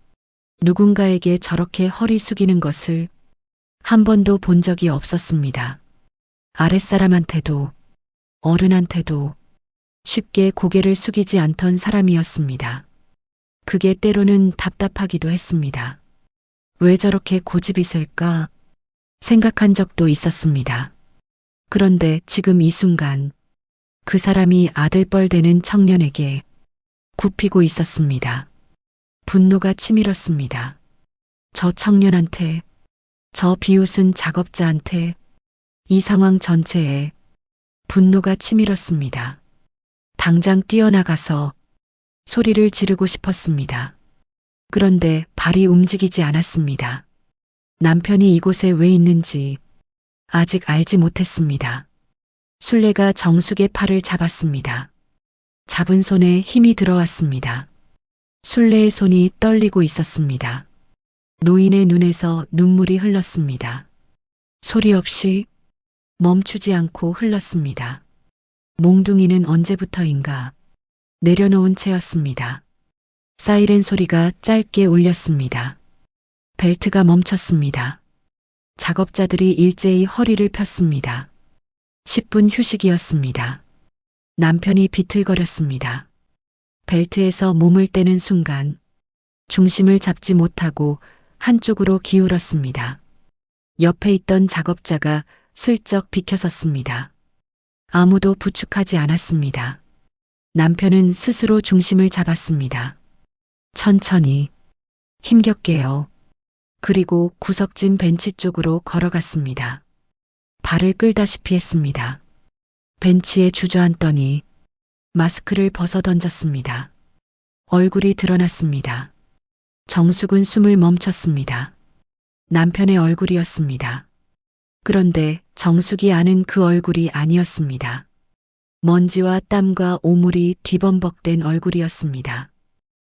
누군가에게 저렇게 허리 숙이는 것을 한 번도 본 적이 없었습니다. 아랫사람한테도 어른한테도 쉽게 고개를 숙이지 않던 사람이었습니다. 그게 때로는 답답하기도 했습니다. 왜 저렇게 고집이 셀까 생각한 적도 있었습니다. 그런데 지금 이 순간 그 사람이 아들뻘 되는 청년에게 굽히고 있었습니다. 분노가 치밀었습니다. 저 청년한테, 저 비웃은 작업자한테, 이 상황 전체에 분노가 치밀었습니다. 당장 뛰어나가서 소리를 지르고 싶었습니다. 그런데 발이 움직이지 않았습니다. 남편이 이곳에 왜 있는지 아직 알지 못했습니다. 술래가 정숙의 팔을 잡았습니다. 잡은 손에 힘이 들어왔습니다. 술래의 손이 떨리고 있었습니다. 노인의 눈에서 눈물이 흘렀습니다. 소리 없이 멈추지 않고 흘렀습니다. 몽둥이는 언제부터인가 내려놓은 채였습니다. 사이렌 소리가 짧게 울렸습니다. 벨트가 멈췄습니다. 작업자들이 일제히 허리를 폈습니다. 10분 휴식이었습니다. 남편이 비틀거렸습니다. 벨트에서 몸을 떼는 순간 중심을 잡지 못하고 한쪽으로 기울었습니다. 옆에 있던 작업자가 슬쩍 비켜섰습니다. 아무도 부축하지 않았습니다. 남편은 스스로 중심을 잡았습니다. 천천히, 힘겹게요. 그리고 구석진 벤치 쪽으로 걸어갔습니다. 발을 끌다시피 했습니다. 벤치에 주저앉더니 마스크를 벗어 던졌습니다. 얼굴이 드러났습니다. 정숙은 숨을 멈췄습니다. 남편의 얼굴이었습니다. 그런데 정숙이 아는 그 얼굴이 아니었습니다. 먼지와 땀과 오물이 뒤범벅된 얼굴이었습니다.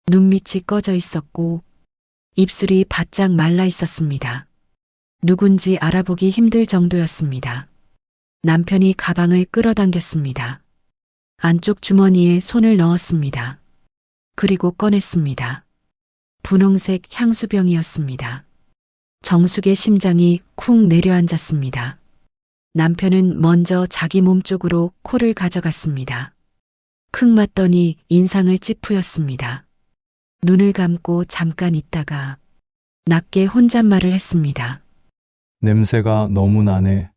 눈밑이 꺼져 있었고 입술이 바짝 말라 있었습니다. 누군지 알아보기 힘들 정도였습니다. 남편이 가방을 끌어당겼습니다. 안쪽 주머니에 손을 넣었습니다. 그리고 꺼냈습니다. 분홍색 향수병이었습니다. 정숙의 심장이 쿵 내려앉았습니다. 남편은 먼저 자기 몸 쪽으로 코를 가져갔습니다. 크 맞더니 인상을 찌푸렸습니다. 눈을 감고 잠깐 있다가 낮게 혼잣말을 했습니다. 냄새가 너무 나네.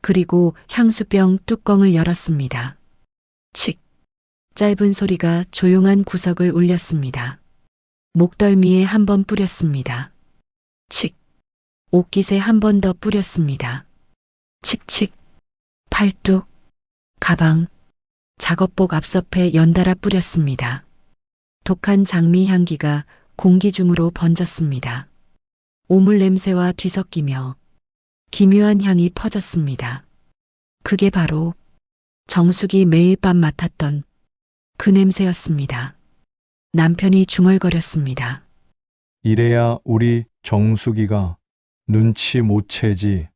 그리고 향수병 뚜껑을 열었습니다. 칙! 짧은 소리가 조용한 구석을 울렸습니다. 목덜미에 한 번 뿌렸습니다. 칙! 옷깃에 한 번 더 뿌렸습니다. 칙칙! 팔뚝, 가방, 작업복 앞섭에 연달아 뿌렸습니다. 독한 장미 향기가 공기 중으로 번졌습니다. 오물 냄새와 뒤섞이며 기묘한 향이 퍼졌습니다. 그게 바로 정숙이 매일 밤 맡았던 그 냄새였습니다. 남편이 중얼거렸습니다. 이래야 우리 정숙이가 눈치 못 채지.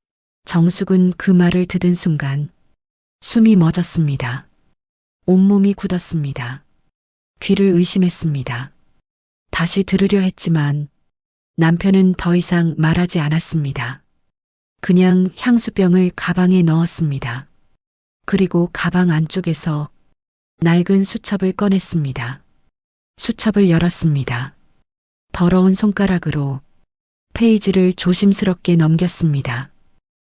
정숙은 그 말을 듣은 순간 숨이 멎었습니다. 온몸이 굳었습니다. 귀를 의심했습니다. 다시 들으려 했지만 남편은 더 이상 말하지 않았습니다. 그냥 향수병을 가방에 넣었습니다. 그리고 가방 안쪽에서 낡은 수첩을 꺼냈습니다. 수첩을 열었습니다. 더러운 손가락으로 페이지를 조심스럽게 넘겼습니다.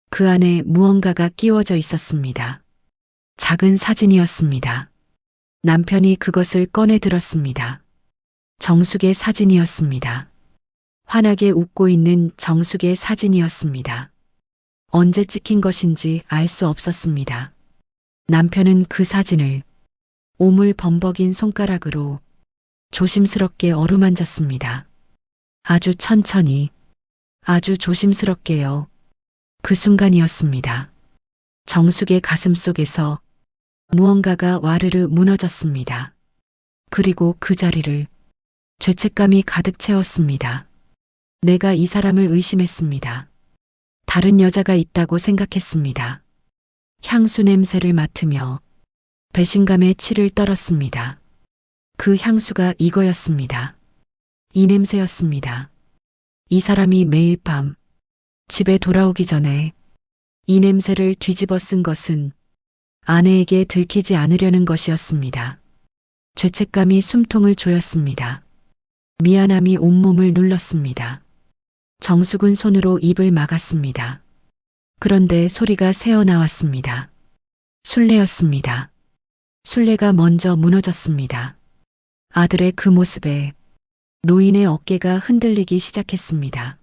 그 안에 무언가가 끼워져 있었습니다. 작은 사진이었습니다. 남편이 그것을 꺼내 들었습니다. 정숙의 사진이었습니다. 환하게 웃고 있는 정숙의 사진이었습니다. 언제 찍힌 것인지 알 수 없었습니다. 남편은 그 사진을 오물 범벅인 손가락으로 조심스럽게 어루만졌습니다. 아주 천천히, 아주 조심스럽게요. 그 순간이었습니다. 정숙의 가슴 속에서 무언가가 와르르 무너졌습니다. 그리고 그 자리를 죄책감이 가득 채웠습니다. 내가 이 사람을 의심했습니다. 다른 여자가 있다고 생각했습니다. 향수 냄새를 맡으며 배신감에 치를 떨었습니다. 그 향수가 이거였습니다. 이 냄새였습니다. 이 사람이 매일 밤 집에 돌아오기 전에 이 냄새를 뒤집어 쓴 것은 아내에게 들키지 않으려는 것이었습니다. 죄책감이 숨통을 조였습니다. 미안함이 온몸을 눌렀습니다. 정숙은 손으로 입을 막았습니다. 그런데 소리가 새어나왔습니다. 술래였습니다. 술래가 먼저 무너졌습니다. 아들의 그 모습에 노인의 어깨가 흔들리기 시작했습니다.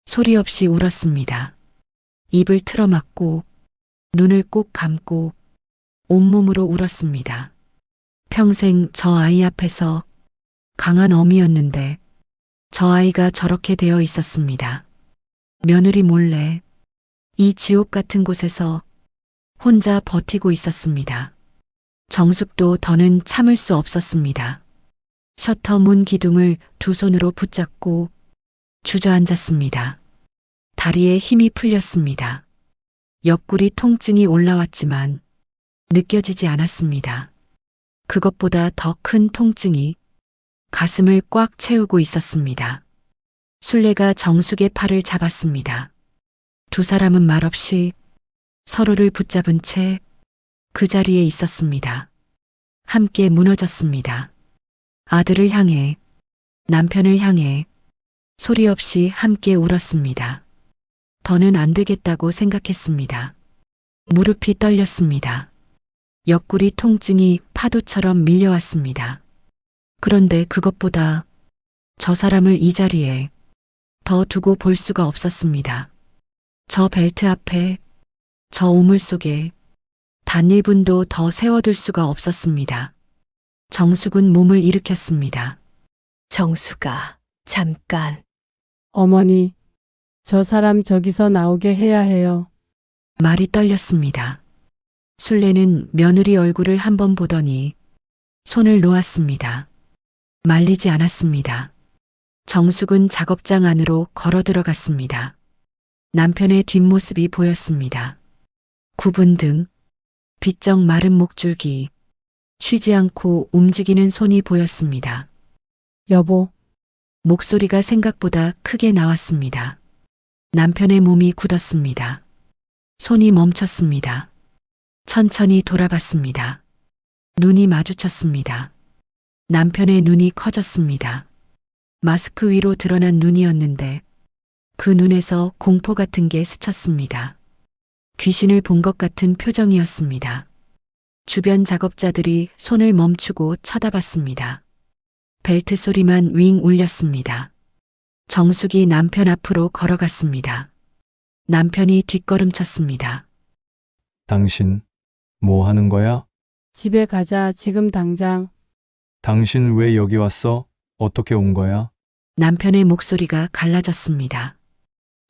소리 없이 울었습니다. 입을 틀어막고 눈을 꼭 감고 온몸으로 울었습니다. 평생 저 아이 앞에서 강한 어미였는데 저 아이가 저렇게 되어 있었습니다. 며느리 몰래 이 지옥 같은 곳에서 혼자 버티고 있었습니다. 정숙도 더는 참을 수 없었습니다. 셔터 문 기둥을 두 손으로 붙잡고 주저앉았습니다. 다리에 힘이 풀렸습니다. 옆구리 통증이 올라왔지만 느껴지지 않았습니다. 그것보다 더 큰 통증이 가슴을 꽉 채우고 있었습니다. 술래가 정숙의 팔을 잡았습니다. 두 사람은 말없이 서로를 붙잡은 채 그 자리에 있었습니다. 함께 무너졌습니다. 아들을 향해, 남편을 향해 소리 없이 함께 울었습니다. 더는 안 되겠다고 생각했습니다. 무릎이 떨렸습니다. 옆구리 통증이 파도처럼 밀려왔습니다. 그런데 그것보다 저 사람을 이 자리에 더 두고 볼 수가 없었습니다. 저 벨트 앞에, 저 우물 속에 단 1분도 더 세워둘 수가 없었습니다. 정숙은 몸을 일으켰습니다. 정수가, 잠깐. 어머니, 저 사람 저기서 나오게 해야 해요. 말이 떨렸습니다. 술래는 며느리 얼굴을 한번 보더니 손을 놓았습니다. 말리지 않았습니다. 정숙은 작업장 안으로 걸어 들어갔습니다. 남편의 뒷모습이 보였습니다. 굽은 등, 비쩍 마른 목줄기, 쉬지 않고 움직이는 손이 보였습니다. 여보, 목소리가 생각보다 크게 나왔습니다. 남편의 몸이 굳었습니다. 손이 멈췄습니다. 천천히 돌아봤습니다. 눈이 마주쳤습니다. 남편의 눈이 커졌습니다. 마스크 위로 드러난 눈이었는데 그 눈에서 공포 같은 게 스쳤습니다. 귀신을 본 것 같은 표정이었습니다. 주변 작업자들이 손을 멈추고 쳐다봤습니다. 벨트 소리만 윙 울렸습니다. 정숙이 남편 앞으로 걸어갔습니다. 남편이 뒷걸음쳤습니다. 당신, 뭐 하는 거야? 집에 가자, 지금 당장. 당신 왜 여기 왔어? 어떻게 온 거야? 남편의 목소리가 갈라졌습니다.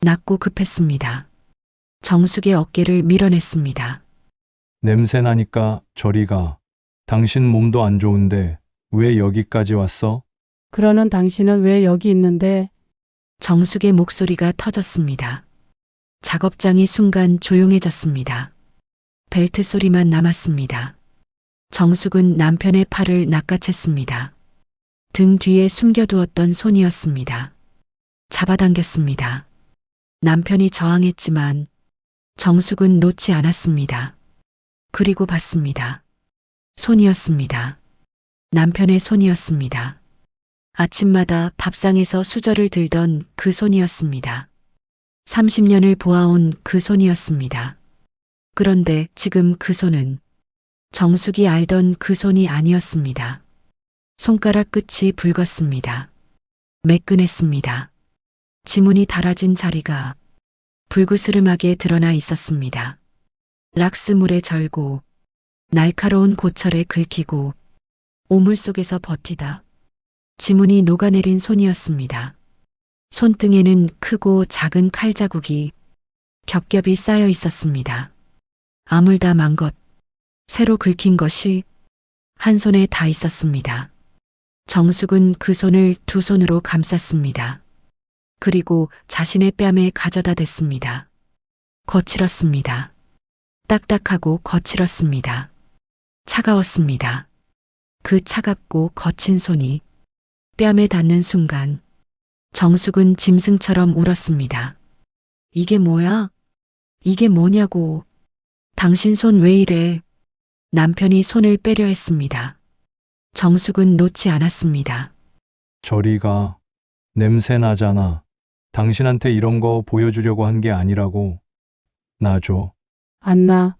낮고 급했습니다. 정숙의 어깨를 밀어냈습니다. 냄새 나니까 저리 가. 당신 몸도 안 좋은데 왜 여기까지 왔어? 그러는 당신은 왜 여기 있는데? 정숙의 목소리가 터졌습니다. 작업장이 순간 조용해졌습니다. 벨트 소리만 남았습니다. 정숙은 남편의 팔을 낚아챘습니다. 등 뒤에 숨겨두었던 손이었습니다. 잡아당겼습니다. 남편이 저항했지만 정숙은 놓지 않았습니다. 그리고 봤습니다. 손이었습니다. 남편의 손이었습니다. 아침마다 밥상에서 수저를 들던 그 손이었습니다. 30년을 보아온 그 손이었습니다. 그런데 지금 그 손은 정숙이 알던 그 손이 아니었습니다. 손가락 끝이 붉었습니다. 매끈했습니다. 지문이 달아진 자리가 불그스름하게 드러나 있었습니다. 락스물에 절고 날카로운 고철에 긁히고 오물 속에서 버티다 지문이 녹아내린 손이었습니다. 손등에는 크고 작은 칼자국이 겹겹이 쌓여 있었습니다. 아물다 만 것, 새로 긁힌 것이 한 손에 다 있었습니다. 정숙은 그 손을 두 손으로 감쌌습니다. 그리고 자신의 뺨에 가져다 댔습니다. 거칠었습니다. 딱딱하고 거칠었습니다. 차가웠습니다. 그 차갑고 거친 손이 뺨에 닿는 순간 정숙은 짐승처럼 울었습니다. 이게 뭐야? 이게 뭐냐고. 당신 손 왜 이래? 남편이 손을 빼려 했습니다. 정숙은 놓지 않았습니다. 저리 가. 냄새 나잖아. 당신한테 이런 거 보여주려고 한 게 아니라고. 놔줘. 안 나.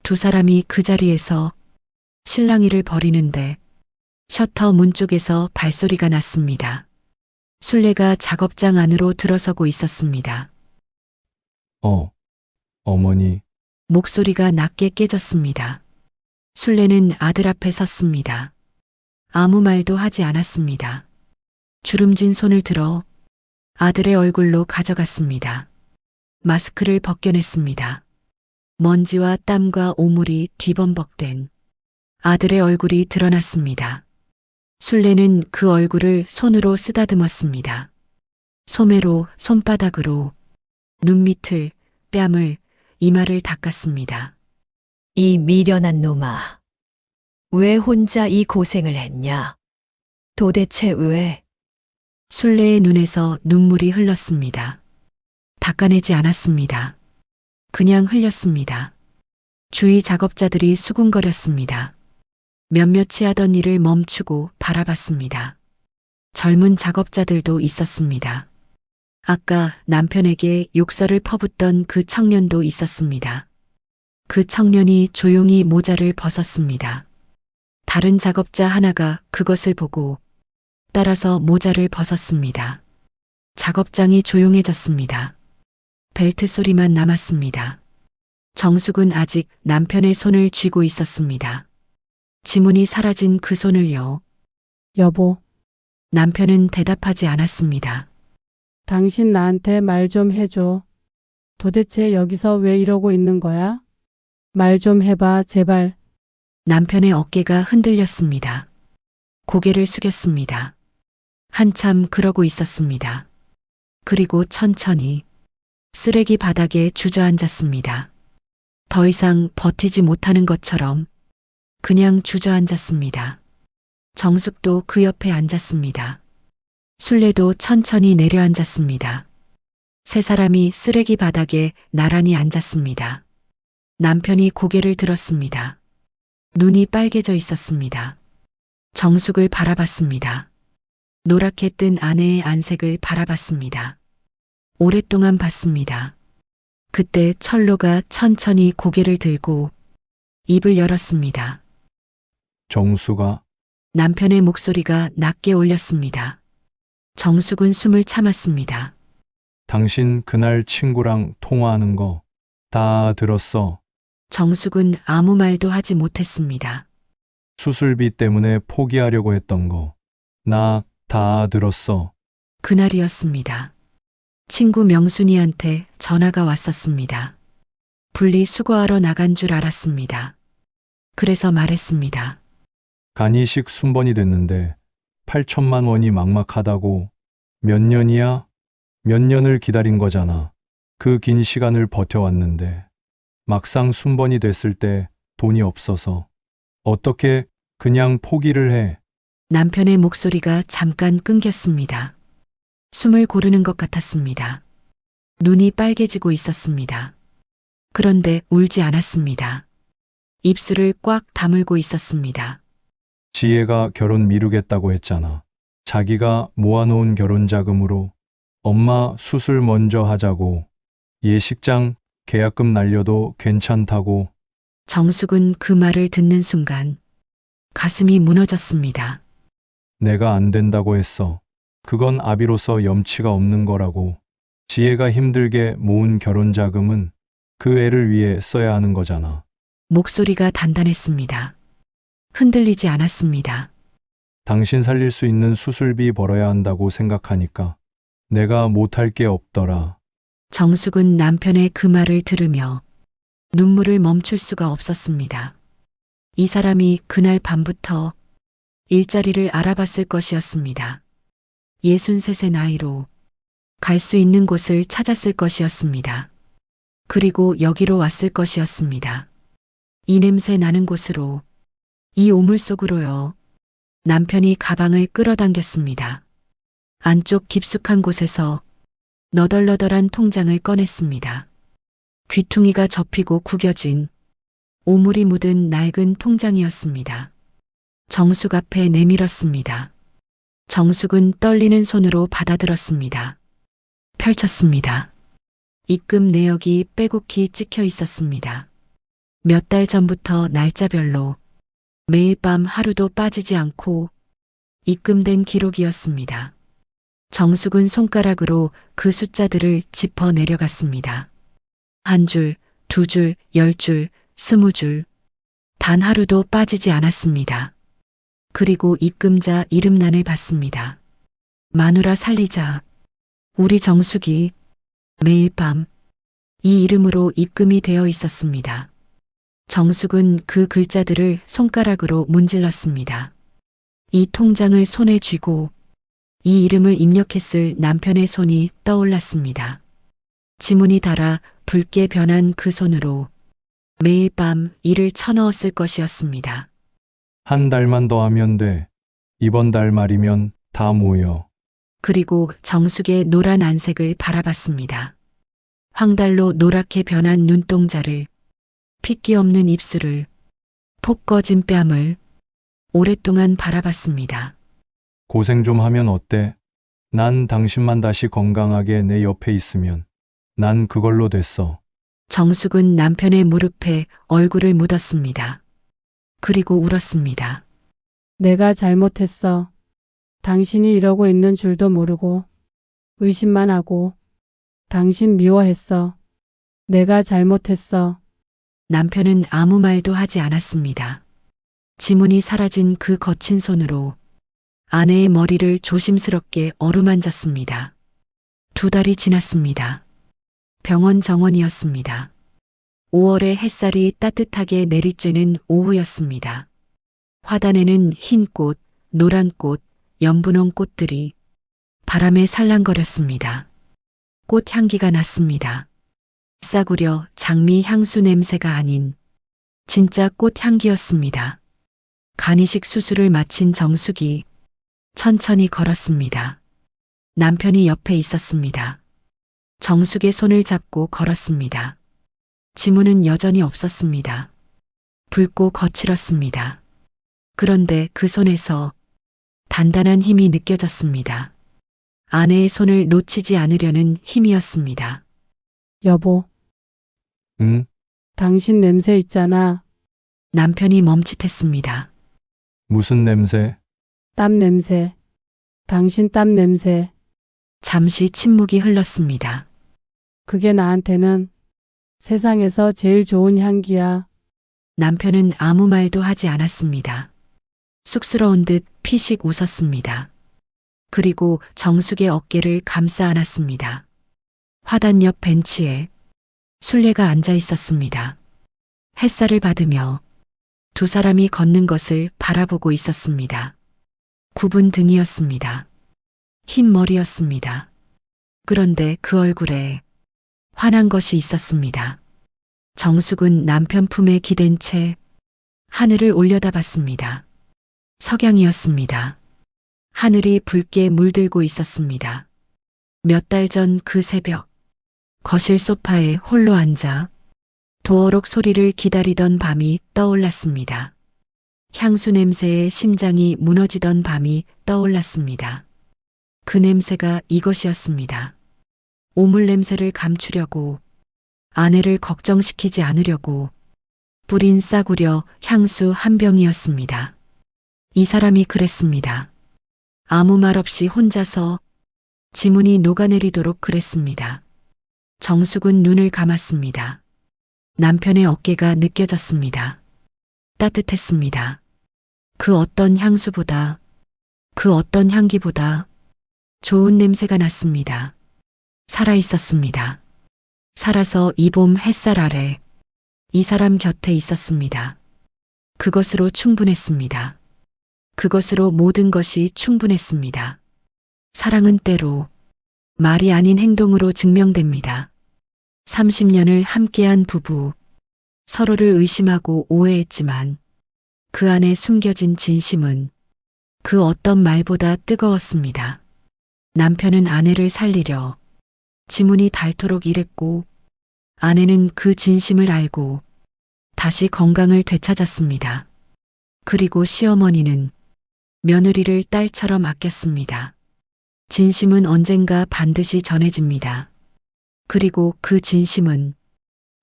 두 사람이 그 자리에서 실랑이를 벌이는데 셔터 문 쪽에서 발소리가 났습니다. 순례가 작업장 안으로 들어서고 있었습니다. 어머니. 목소리가 낮게 깨졌습니다. 순례는 아들 앞에 섰습니다. 아무 말도 하지 않았습니다. 주름진 손을 들어 아들의 얼굴로 가져갔습니다. 마스크를 벗겨냈습니다. 먼지와 땀과 오물이 뒤범벅된 아들의 얼굴이 드러났습니다. 순례는 그 얼굴을 손으로 쓰다듬었습니다. 소매로, 손바닥으로, 눈밑을, 뺨을, 이마를 닦았습니다. 이 미련한 놈아. 왜 혼자 이 고생을 했냐? 도대체 왜? 순례의 눈에서 눈물이 흘렀습니다. 닦아내지 않았습니다. 그냥 흘렸습니다. 주위 작업자들이 수군거렸습니다. 몇몇이 하던 일을 멈추고 바라봤습니다. 젊은 작업자들도 있었습니다. 아까 남편에게 욕설을 퍼붓던 그 청년도 있었습니다. 그 청년이 조용히 모자를 벗었습니다. 다른 작업자 하나가 그것을 보고 따라서 모자를 벗었습니다. 작업장이 조용해졌습니다. 벨트 소리만 남았습니다. 정숙은 아직 남편의 손을 쥐고 있었습니다. 지문이 사라진 그 손을요. 여보, 남편은 대답하지 않았습니다. 당신 나한테 말 좀 해줘. 도대체 여기서 왜 이러고 있는 거야? 말 좀 해봐, 제발. 남편의 어깨가 흔들렸습니다. 고개를 숙였습니다. 한참 그러고 있었습니다. 그리고 천천히 쓰레기 바닥에 주저앉았습니다. 더 이상 버티지 못하는 것처럼 그냥 주저앉았습니다. 정숙도 그 옆에 앉았습니다. 순례도 천천히 내려앉았습니다. 세 사람이 쓰레기 바닥에 나란히 앉았습니다. 남편이 고개를 들었습니다. 눈이 빨개져 있었습니다. 정숙을 바라봤습니다. 노랗게 뜬 아내의 안색을 바라봤습니다. 오랫동안 봤습니다. 그때 철로가 천천히 고개를 들고 입을 열었습니다. 정수가. 남편의 목소리가 낮게 울렸습니다. 정숙은 숨을 참았습니다. 당신 그날 친구랑 통화하는 거 다 들었어. 정숙은 아무 말도 하지 못했습니다. 수술비 때문에 포기하려고 했던 거. 나 다 들었어. 그날이었습니다. 친구 명순이한테 전화가 왔었습니다. 분리수거하러 나간 줄 알았습니다. 그래서 말했습니다. 간이식 순번이 됐는데 8천만 원이 막막하다고. 몇 년이야? 몇 년을 기다린 거잖아. 그 긴 시간을 버텨왔는데 막상 순번이 됐을 때 돈이 없어서 어떻게 그냥 포기를 해. 남편의 목소리가 잠깐 끊겼습니다. 숨을 고르는 것 같았습니다. 눈이 빨개지고 있었습니다. 그런데 울지 않았습니다. 입술을 꽉 다물고 있었습니다. 지혜가 결혼 미루겠다고 했잖아. 자기가 모아놓은 결혼 자금으로 엄마 수술 먼저 하자고. 예식장 계약금 날려도 괜찮다고. 정숙은 그 말을 듣는 순간 가슴이 무너졌습니다. 내가 안 된다고 했어. 그건 아비로서 염치가 없는 거라고. 지혜가 힘들게 모은 결혼 자금은 그 애를 위해 써야 하는 거잖아. 목소리가 단단했습니다. 흔들리지 않았습니다. 당신 살릴 수 있는 수술비 벌어야 한다고 생각하니까 내가 못할 게 없더라. 정숙은 남편의 그 말을 들으며 눈물을 멈출 수가 없었습니다. 이 사람이 그날 밤부터 일자리를 알아봤을 것이었습니다. 63의 나이로 갈 수 있는 곳을 찾았을 것이었습니다. 그리고 여기로 왔을 것이었습니다. 이 냄새 나는 곳으로, 이 오물 속으로요. 남편이 가방을 끌어당겼습니다. 안쪽 깊숙한 곳에서 너덜너덜한 통장을 꺼냈습니다. 귀퉁이가 접히고 구겨진 오물이 묻은 낡은 통장이었습니다. 정숙 앞에 내밀었습니다. 정숙은 떨리는 손으로 받아들었습니다. 펼쳤습니다. 입금 내역이 빼곡히 찍혀 있었습니다. 몇 달 전부터 날짜별로 매일 밤 하루도 빠지지 않고 입금된 기록이었습니다. 정숙은 손가락으로 그 숫자들을 짚어 내려갔습니다. 한 줄, 두 줄, 10줄, 20줄. 단 하루도 빠지지 않았습니다. 그리고 입금자 이름란을 봤습니다. 마누라 살리자. 우리 정숙이. 매일 밤 이 이름으로 입금이 되어 있었습니다. 정숙은 그 글자들을 손가락으로 문질렀습니다. 이 통장을 손에 쥐고 이 이름을 입력했을 남편의 손이 떠올랐습니다. 지문이 달아 붉게 변한 그 손으로 매일 밤 이를 쳐넣었을 것이었습니다. 한 달만 더 하면 돼. 이번 달 말이면 다 모여. 그리고 정숙의 노란 안색을 바라봤습니다. 황달로 노랗게 변한 눈동자를, 핏기 없는 입술을, 폭 꺼진 뺨을 오랫동안 바라봤습니다. 고생 좀 하면 어때? 난 당신만 다시 건강하게 내 옆에 있으면 난 그걸로 됐어. 정숙은 남편의 무릎에 얼굴을 묻었습니다. 그리고 울었습니다. 내가 잘못했어. 당신이 이러고 있는 줄도 모르고 의심만 하고 당신 미워했어. 내가 잘못했어. 남편은 아무 말도 하지 않았습니다. 지문이 사라진 그 거친 손으로 아내의 머리를 조심스럽게 어루만졌습니다. 2달이 지났습니다. 병원 정원이었습니다. 5월의 햇살이 따뜻하게 내리쬐는 오후였습니다. 화단에는 흰 꽃, 노란 꽃, 연분홍 꽃들이 바람에 살랑거렸습니다. 꽃 향기가 났습니다. 싸구려 장미 향수 냄새가 아닌 진짜 꽃 향기였습니다. 간이식 수술을 마친 정숙이 천천히 걸었습니다. 남편이 옆에 있었습니다. 정숙의 손을 잡고 걸었습니다. 지문은 여전히 없었습니다. 붉고 거칠었습니다. 그런데 그 손에서 단단한 힘이 느껴졌습니다. 아내의 손을 놓치지 않으려는 힘이었습니다. 여보, 응? 당신 냄새 있잖아. 남편이 멈칫했습니다. 무슨 냄새? 땀 냄새. 당신 땀 냄새. 잠시 침묵이 흘렀습니다. 그게 나한테는 세상에서 제일 좋은 향기야. 남편은 아무 말도 하지 않았습니다. 쑥스러운 듯 피식 웃었습니다. 그리고 정숙의 어깨를 감싸 안았습니다. 화단 옆 벤치에 순례가 앉아 있었습니다. 햇살을 받으며 두 사람이 걷는 것을 바라보고 있었습니다. 굽은 등이었습니다. 흰 머리였습니다. 그런데 그 얼굴에 환한 것이 있었습니다. 정숙은 남편 품에 기댄 채 하늘을 올려다봤습니다. 석양이었습니다. 하늘이 붉게 물들고 있었습니다. 몇 달 전 그 새벽, 거실 소파에 홀로 앉아 도어록 소리를 기다리던 밤이 떠올랐습니다. 향수 냄새에 심장이 무너지던 밤이 떠올랐습니다. 그 냄새가 이것이었습니다. 오물 냄새를 감추려고, 아내를 걱정시키지 않으려고 뿌린 싸구려 향수 한 병이었습니다. 이 사람이 그랬습니다. 아무 말 없이 혼자서 지문이 녹아내리도록 그랬습니다. 정숙은 눈을 감았습니다. 남편의 어깨가 느껴졌습니다. 따뜻했습니다. 그 어떤 향수보다, 그 어떤 향기보다 좋은 냄새가 났습니다. 살아 있었습니다. 살아서 이 봄 햇살 아래 이 사람 곁에 있었습니다. 그것으로 충분했습니다. 그것으로 모든 것이 충분했습니다. 사랑은 때로 말이 아닌 행동으로 증명됩니다. 30년을 함께한 부부, 서로를 의심하고 오해했지만 그 안에 숨겨진 진심은 그 어떤 말보다 뜨거웠습니다. 남편은 아내를 살리려 지문이 닳도록 일했고 아내는 그 진심을 알고 다시 건강을 되찾았습니다. 그리고 시어머니는 며느리를 딸처럼 아꼈습니다. 진심은 언젠가 반드시 전해집니다. 그리고 그 진심은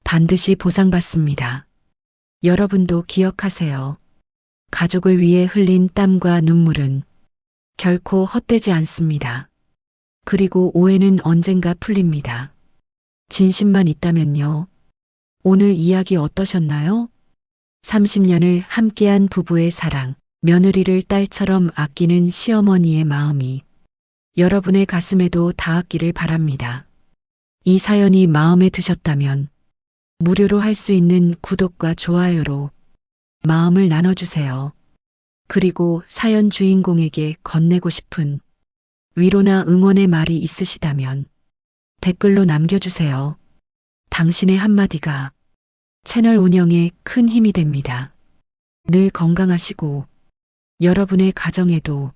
반드시 보상받습니다. 여러분도 기억하세요. 가족을 위해 흘린 땀과 눈물은 결코 헛되지 않습니다. 그리고 오해는 언젠가 풀립니다. 진심만 있다면요. 오늘 이야기 어떠셨나요? 30년을 함께한 부부의 사랑, 며느리를 딸처럼 아끼는 시어머니의 마음이 여러분의 가슴에도 닿았기를 바랍니다. 이 사연이 마음에 드셨다면 무료로 할 수 있는 구독과 좋아요로 마음을 나눠주세요. 그리고 사연 주인공에게 건네고 싶은 위로나 응원의 말이 있으시다면 댓글로 남겨주세요. 당신의 한마디가 채널 운영에 큰 힘이 됩니다. 늘 건강하시고 여러분의 가정에도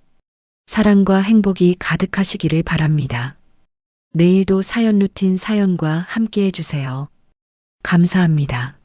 사랑과 행복이 가득하시기를 바랍니다. 내일도 사연 루틴 사연과 함께 해주세요. 감사합니다.